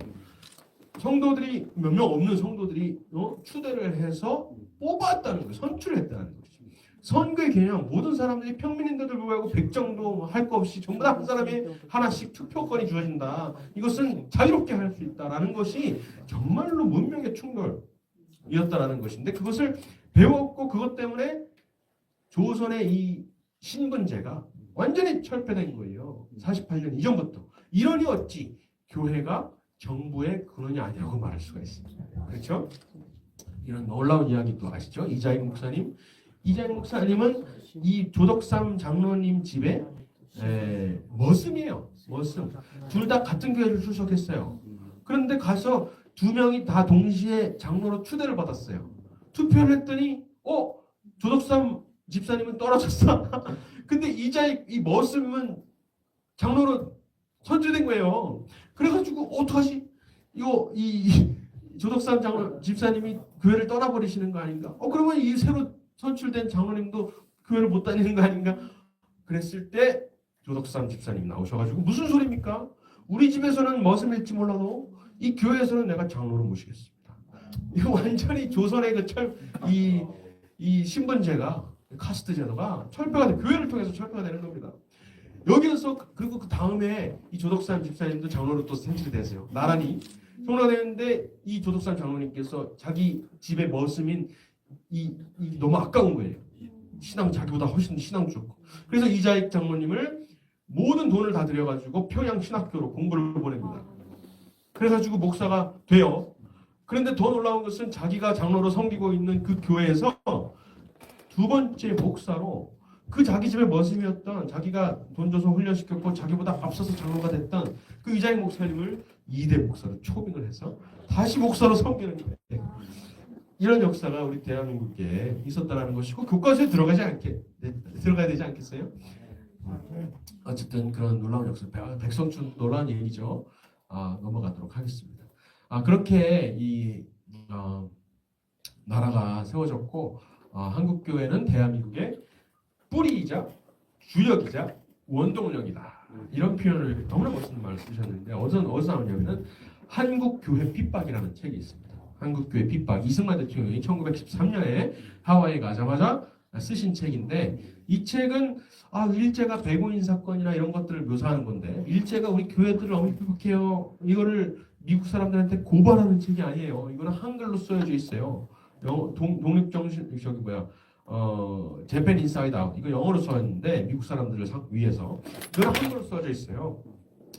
성도들이 몇 명 없는 성도들이 추대를 해서 뽑았다는 거예요. 선출을 했다는 거죠. 선거의 개념 모든 사람들이 평민인데도 불구하고 백정도 할 거 없이 전부 다 한 사람이 하나씩 투표권이 주어진다. 이것은 자유롭게 할 수 있다라는 것이 정말로 문명의 충돌이었다라는 것인데 그것을 배웠고 그것 때문에 조선의 이 신분제가 완전히 철폐된 거예요. 48년 이전부터. 이러니 어찌 교회가 정부의 근원이 아니라고 말할 수가 있습니다. 그렇죠? 이런 놀라운 이야기도 아시죠? 이자익 목사님은 이 조덕삼 장로님 집에 머슴이에요. 머슴. 둘 다 같은 교회를 출석했어요. 그런데 가서 두 명이 다 동시에 장로로 추대를 받았어요. 투표를 했더니 조덕삼 집사님은 떨어졌어. 근데 이 머슴은 장로로 선출된 거예요. 그래가지고 어떡하지? 이 조덕삼 장로 집사님이 교회를 떠나버리시는 거 아닌가? 그러면 이 새로 선출된 장로님도 교회를 못 다니는 거 아닌가? 그랬을 때 조덕삼 집사님 나오셔가지고 무슨 소리입니까? 우리 집에서는 머슴일지 몰라도 이 교회에서는 내가 장로로 모시겠습니다. 이거 완전히 조선의 이 신분제가 카스트 제도가 철폐가 돼 교회를 통해서 철폐가 되는 겁니다. 여기에서 그리고 그 다음에 이 조덕삼 집사님도 장로로 또 선출이 됐어요. 나란히 성로가 되는데 이 조덕삼 장로님께서 자기 집의 머슴인 이 너무 아까운 거예요. 자기보다 훨씬 신앙 좋고 그래서 이자익 장로님을 모든 돈을 다 들여가지고 평양 신학교로 공부를 보냅니다. 그래가지고 목사가 돼요. 그런데 더 놀라운 것은 자기가 장로로 섬기고 있는 그 교회에서 두 번째 목사로 그 자기 집의 머슴이었던 자기가 돈 줘서 훈련시켰고 자기보다 앞서서 장로가 됐던 그 이자익 목사님을 2대 목사로 초빙을 해서 다시 목사로 섬기는 거예요. 이런 역사가 우리 대한민국에 있었다는 것이고 교과서에 들어가야 되지 않겠어요? 어쨌든 그런 놀라운 역사, 백성춘 놀라운 얘기죠. 넘어가도록 하겠습니다. 그렇게 나라가 세워졌고 한국 교회는 대한민국의 뿌리이자 주역이자 원동력이다. 이런 표현을 너무나 멋있는 말을 쓰셨는데 어디서 나오냐면은 한국교회 핍박이라는 책이 있습니다. 한국교회 핍박 이승만 대통령이 1913년에 하와이에 가자마자 쓰신 책인데 이 책은 일제가 백오인 사건이나 이런 것들을 묘사하는 건데 일제가 우리 교회들을 너무 핍박해요. 이거를 미국 사람들한테 고발하는 책이 아니에요. 이거는 한글로 쓰여져 있어요. 독립정신 재팬 인사이드 아웃 이거 영어로 써있는데 미국 사람들을 위해서 이건 한글로 써져 있어요.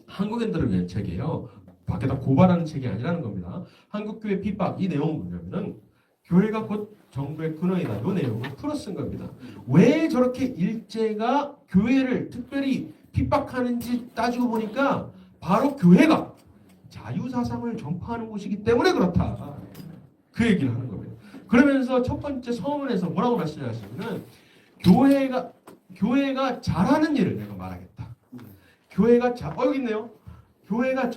한국인들을 위한 책이에요. 밖에다 고발하는 책이 아니라는 겁니다. 한국교회 핍박 이 내용은 뭐냐면은 교회가 곧 정부의 근원이다. 이 내용을 풀어 쓴 겁니다. 왜 저렇게 일제가 교회를 특별히 핍박하는지 따지고 보니까 바로 교회가 자유사상을 전파하는 곳이기 때문에 그렇다. 그 얘기를 하는 겁니다. 그러면서 첫 번째 서문에서 뭐라고 말씀하시냐면 교회가 잘하는 일을 내가 말하겠다. 여기 있네요. 교회가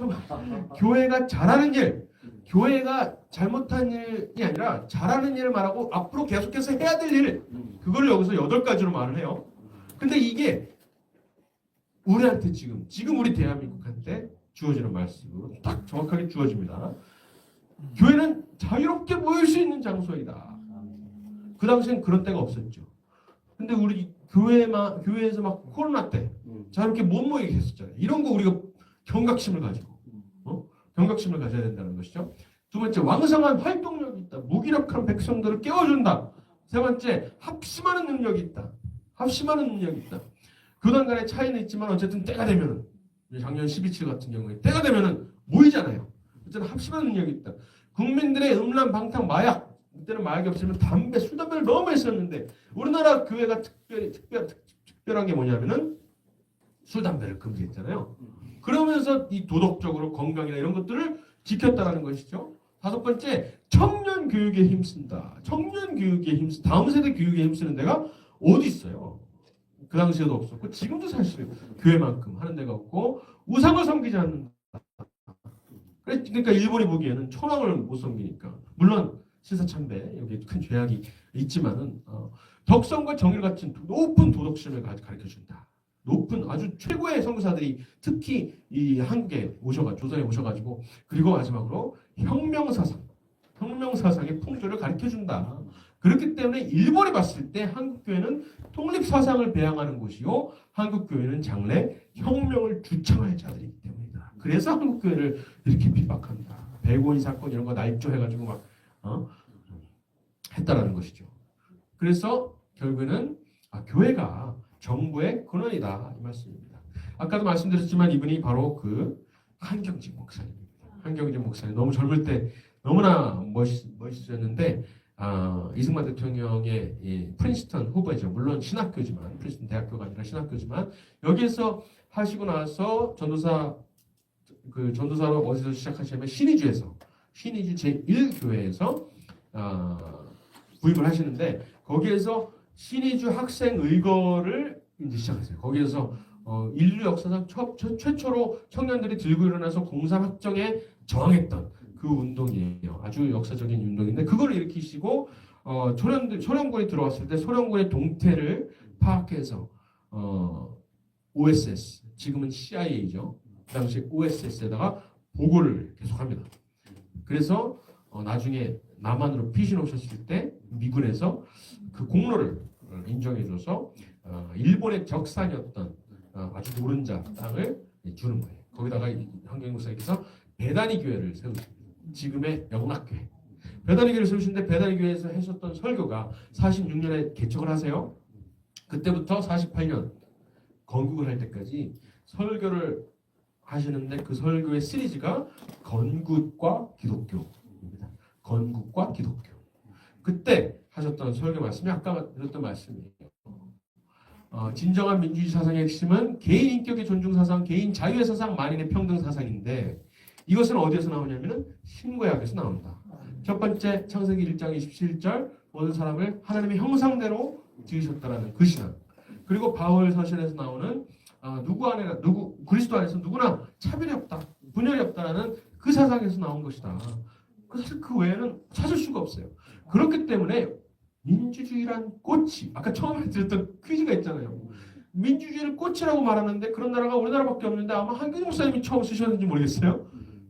잘하는 일, 교회가 잘못한 일이 아니라 잘하는 일을 말하고 앞으로 계속해서 해야 될 일, 그걸 여기서 8가지로 말을 해요. 근데 이게 우리한테 지금 우리 대한민국한테 주어지는 말씀으로 딱 정확하게 주어집니다. 교회는 자유롭게 모일 수 있는 장소이다. 그 당시엔 그런 때가 없었죠. 근데 우리 교회에서 막 코로나 때 자유롭게 못 모이게 했었잖아요. 이런 거 우리가 경각심을 가지고 경각심을 가져야 된다는 것이죠. 두 번째, 왕성한 활동력이 있다. 무기력한 백성들을 깨워준다. 세 번째, 합심하는 능력이 있다. 교단 간의 차이는 있지만 어쨌든 때가 되면은 작년 12.7 같은 경우에 때가 되면은 모이잖아요. 어쨌든 합심하는 능력이 있다. 국민들의 음란, 방탕, 마약 그때는 마약이 없으면 술, 담배를 너무 많이 썼는데 우리나라 교회가 특별한 게 뭐냐면은 술, 담배를 금지했잖아요. 그러면서 이 도덕적으로 건강이나 이런 것들을 지켰다라는 것이죠. 다섯 번째, 청년 교육에 힘쓴다. 다음 세대 교육에 힘쓰는 데가 어디 있어요? 그 당시에도 없었고 지금도 사실 교회만큼 하는 데가 없고 우상을 섬기지 않는다. 그러니까 일본이 보기에는 천황을 못 섬기니까 물론 실사참배 여기 큰 죄악이 있지만은 덕성과 정의를 갖춘 높은 도덕심을 가르쳐준다. 높은 아주 최고의 선교사들이 특히 이 한국에 조선에 오셔가지고 그리고 마지막으로 혁명사상의 풍조를 가르쳐준다. 그렇기 때문에 일본이 봤을 때 한국교회는 독립사상을 배양하는 곳이요 한국교회는 장래 혁명을 주창할 자들이기 때문이다. 그래서 한국교회를 이렇게 핍박한다. 백오인 사건 이런 거 날조해가지고 막 했다라는 것이죠. 그래서 결국에는 교회가 정부의 근원이다 이 말씀입니다. 아까도 말씀드렸지만 이분이 바로 그 한경직 목사님입니다. 한경직 목사님 너무 젊을 때 너무나 멋있었는데 이승만 대통령의 프린스턴 후보이죠. 물론 신학교지만 프린스턴 대학교가 아니라 신학교지만 여기에서 하시고 나서 전도사로 어디서 시작하시냐면 신의주에서 신의주 제1교회에서 구입을 하시는데 거기에서 신의주 학생 의거를 이제 시작했어요. 거기에서 인류 역사상 최초로 청년들이 들고 일어나서 공산 확정에 저항했던 그 운동이에요. 아주 역사적인 운동인데 그걸 일으키시고 소련군이 들어왔을 때 소련군의 동태를 파악해서 OSS, 지금은 CIA죠. 그 당시 OSS에다가 보고를 계속합니다. 그래서 나중에 남한으로 피신 오셨을 때 미군에서 그 공로를 인정해줘서 일본의 적산이었던 아주 노른자 땅을 주는 거예요. 거기다가 한경목사님께서 배단위 교회를 세우십니다. 지금의 영락교회. 배단위 교회를 세우시는데 배단위 교회에서 하셨던 설교가 46년에 개척을 하세요. 그때부터 48년 건국을 할 때까지 설교를 하시는데 그 설교의 시리즈가 건국과 기독교입니다. 건국과 기독교. 그때 하셨던 설교 말씀이 아까 드렸던 말씀이에요. 진정한 민주주의 사상의 핵심은 개인 인격의 존중 사상, 개인 자유의 사상, 만인의 평등 사상인데 이것은 어디에서 나오냐면은 신구약에서 나온다. 첫 번째 창세기 1장 27절 모든 사람을 하나님의 형상대로 지으셨다라는 그 신앙. 그리고 바울 서신에서 나오는 그리스도 안에서 누구나 차별이 없다, 분열이 없다라는 그 사상에서 나온 것이다. 사실 그 외에는 찾을 수가 없어요. 그렇기 때문에 민주주의란 꽃이 아까 처음에 드렸던 퀴즈가 있잖아요. 민주주의를 꽃이라고 말하는데 그런 나라가 우리나라밖에 없는데 아마 한균 목사님이 처음 쓰셨는지 모르겠어요.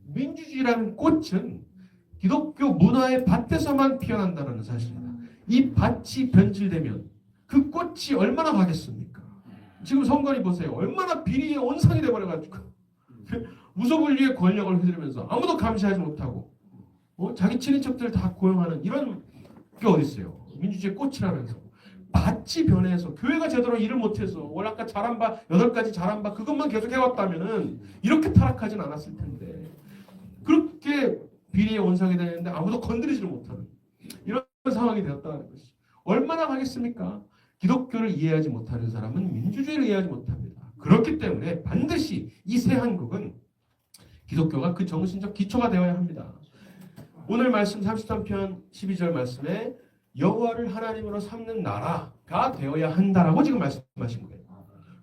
민주주의라는 꽃은 기독교 문화의 밭에서만 피어난다는 사실이다. 이 밭이 변질되면 그 꽃이 얼마나 가겠습니까? 지금 선관위 보세요. 얼마나 비리의 온상이 돼버려가지고 무소불위의 권력을 휘두르면서 아무도 감시하지 못하고 자기 친인척들 다 고용하는 이런 게 어디 있어요? 민주주의 꽃이라면서 밭이 변해서 교회가 제대로 일을 못해서 원래 아까 잘한 바 8가지 잘한 바 그것만 계속 해왔다면은 이렇게 타락하진 않았을 텐데 그렇게 비리의 온상이 되는데 아무도 건드리지를 못하는 이런 상황이 되었다는 것이 얼마나 가겠습니까? 기독교를 이해하지 못하는 사람은 민주주의를 이해하지 못합니다. 그렇기 때문에 반드시 이 새 한국은 기독교가 그 정신적 기초가 되어야 합니다. 오늘 말씀 33편 12절 말씀에 여호와를 하나님으로 삼는 나라가 되어야 한다라고 지금 말씀하신 거예요.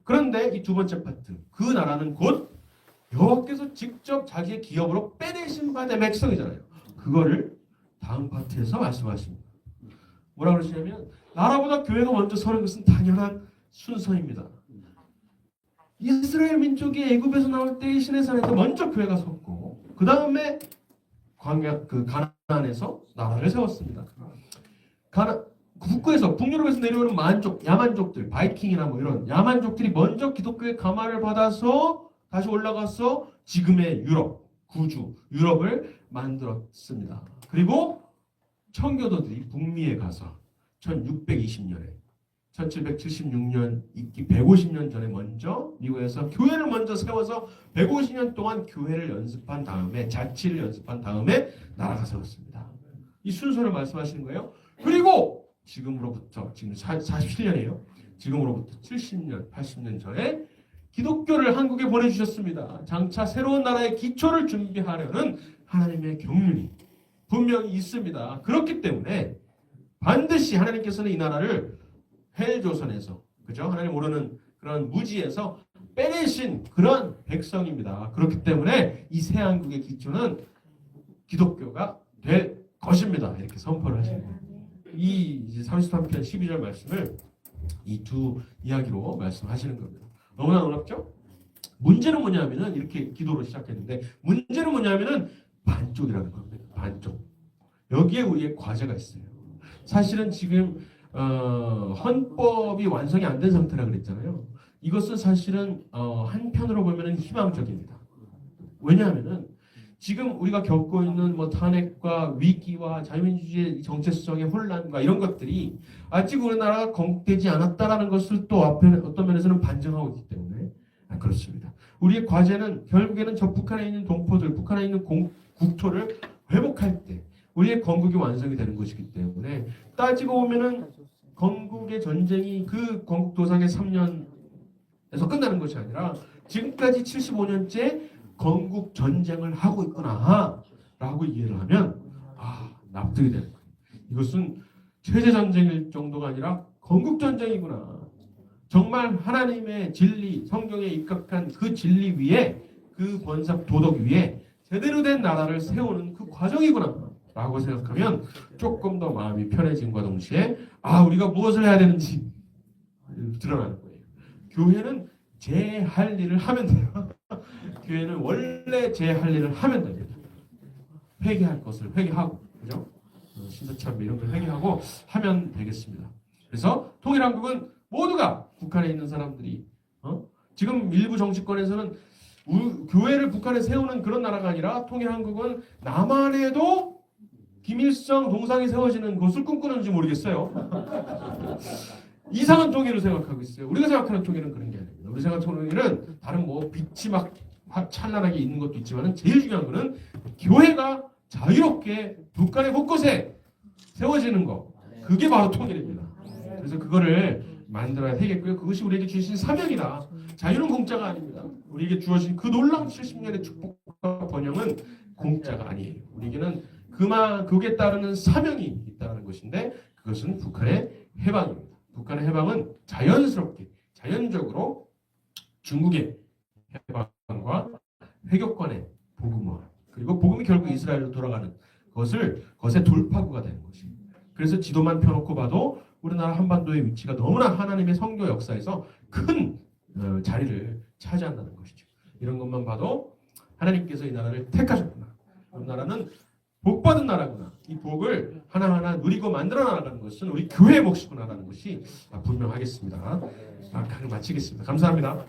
그런데 이 두 번째 파트, 그 나라는 곧 여호와께서 직접 자기의 기업으로 빼내신 바의 백성이잖아요. 그거를 다음 파트에서 말씀하십니다. 뭐라 그러시냐면 나라보다 교회가 먼저 서는 것은 당연한 순서입니다. 이스라엘 민족이 애굽에서 나올 때 시내산에서 먼저 교회가 섰고 그 다음에 가나안에서 나라를 세웠습니다. 북부에서 북유럽에서 내려오는 야만족들, 바이킹이나 뭐 이런 야만족들이 먼저 기독교의 감화를 받아서 다시 올라가서 지금의 구주 유럽을 만들었습니다. 그리고 청교도들이 북미에 가서 1620년에 1776년 있기 150년 전에 먼저 미국에서 교회를 먼저 세워서 150년 동안 교회를 연습한 다음에 자치를 연습한 다음에 나라가 세웠습니다. 이 순서를 말씀하시는 거예요. 그리고 지금으로부터 지금 47년이에요. 지금으로부터 70년, 80년 전에 기독교를 한국에 보내주셨습니다. 장차 새로운 나라의 기초를 준비하려는 하나님의 경륜이 분명히 있습니다. 그렇기 때문에 반드시 하나님께서는 이 나라를 헬조선에서 그죠? 하나님 모르는 그런 무지에서 빼내신 그런 백성입니다. 그렇기 때문에 이 새 한국의 기초는 기독교가 될 것입니다. 이렇게 선포를 하십니다. 이 33편 12절 말씀을 이 두 이야기로 말씀하시는 겁니다. 너무나 놀랍죠? 문제는 뭐냐면은 이렇게 기도로 시작했는데 문제는 뭐냐면은 반쪽이라는 겁니다. 반쪽. 여기에 우리의 과제가 있어요. 사실은 지금 헌법이 완성이 안 된 상태라 그랬잖아요. 이것은 사실은 한편으로 보면은 희망적입니다. 왜냐하면은 지금 우리가 겪고 있는 뭐 탄핵과 위기와 자유민주주의 정체성의 혼란과 이런 것들이 아직 우리나라가 건국되지 않았다라는 것을 또 어떤 면에서는 반증하고 있기 때문에 그렇습니다. 우리의 과제는 결국에는 저 북한에 있는 동포들, 북한에 있는 국토를 회복할 때 우리의 건국이 완성이 되는 것이기 때문에 따지고 보면은 건국의 전쟁이 그 건국 도상의 3년에서 끝나는 것이 아니라 지금까지 75년째 건국 전쟁을 하고 있구나. 라고 이해를 하면 납득이 되는 거예요. 이것은 체제 전쟁일 정도가 아니라 건국 전쟁이구나. 정말 하나님의 진리, 성경에 입각한 그 진리 위에, 그 권사 도덕 위에 제대로 된 나라를 세우는 그 과정이구나 라고 생각하면 조금 더 마음이 편해짐과 동시에 우리가 무엇을 해야 되는지 드러나는 거예요. 교회는 제 할 일을 하면 돼요. 교회는 원래 제 할 일을 하면 됩니다. 회개할 것을 회개하고, 그죠? 신도참 이런 걸 회개하고 하면 되겠습니다. 그래서 통일한국은 모두가 북한에 있는 사람들이 지금 일부 정치권에서는 교회를 북한에 세우는 그런 나라가 아니라 통일한국은 남한에도 김일성 동상이 세워지는 곳을 꿈꾸는지 모르겠어요. 이상한 통일을 생각하고 있어요. 우리가 생각하는 통일은 그런 게 아닙니다. 우리 생각하는 통일은 다른 빛이 막 찬란하게 있는 것도 있지만 제일 중요한 거는 교회가 자유롭게 북한의 곳곳에 세워지는 거. 그게 바로 통일입니다. 그래서 그거를 만들어야 되겠고요. 그것이 우리에게 주신 사명이다. 자유는 공짜가 아닙니다. 우리에게 주어진 그 놀라운 70년의 축복과 번영은 공짜가 아니에요. 우리에게는 그에 따르는 사명이 있다는 것인데 그것은 북한의 해방입니다. 북한의 해방은 자연스럽게, 자연적으로 중국의 해방과 회교권의 복음화, 그리고 복음이 결국 이스라엘로 돌아가는 것의 돌파구가 되는 것입니다. 그래서 지도만 펴놓고 봐도 우리나라 한반도의 위치가 너무나 하나님의 선교 역사에서 큰 자리를 차지한다는 것이죠. 이런 것만 봐도 하나님께서 이 나라를 택하셨구나. 이 나라는 복받은 나라구나. 이 복을 하나하나 누리고 만들어 나가는 것은 우리 교회의 몫이구나라는 것이 분명하겠습니다. 강의 마치겠습니다. 감사합니다.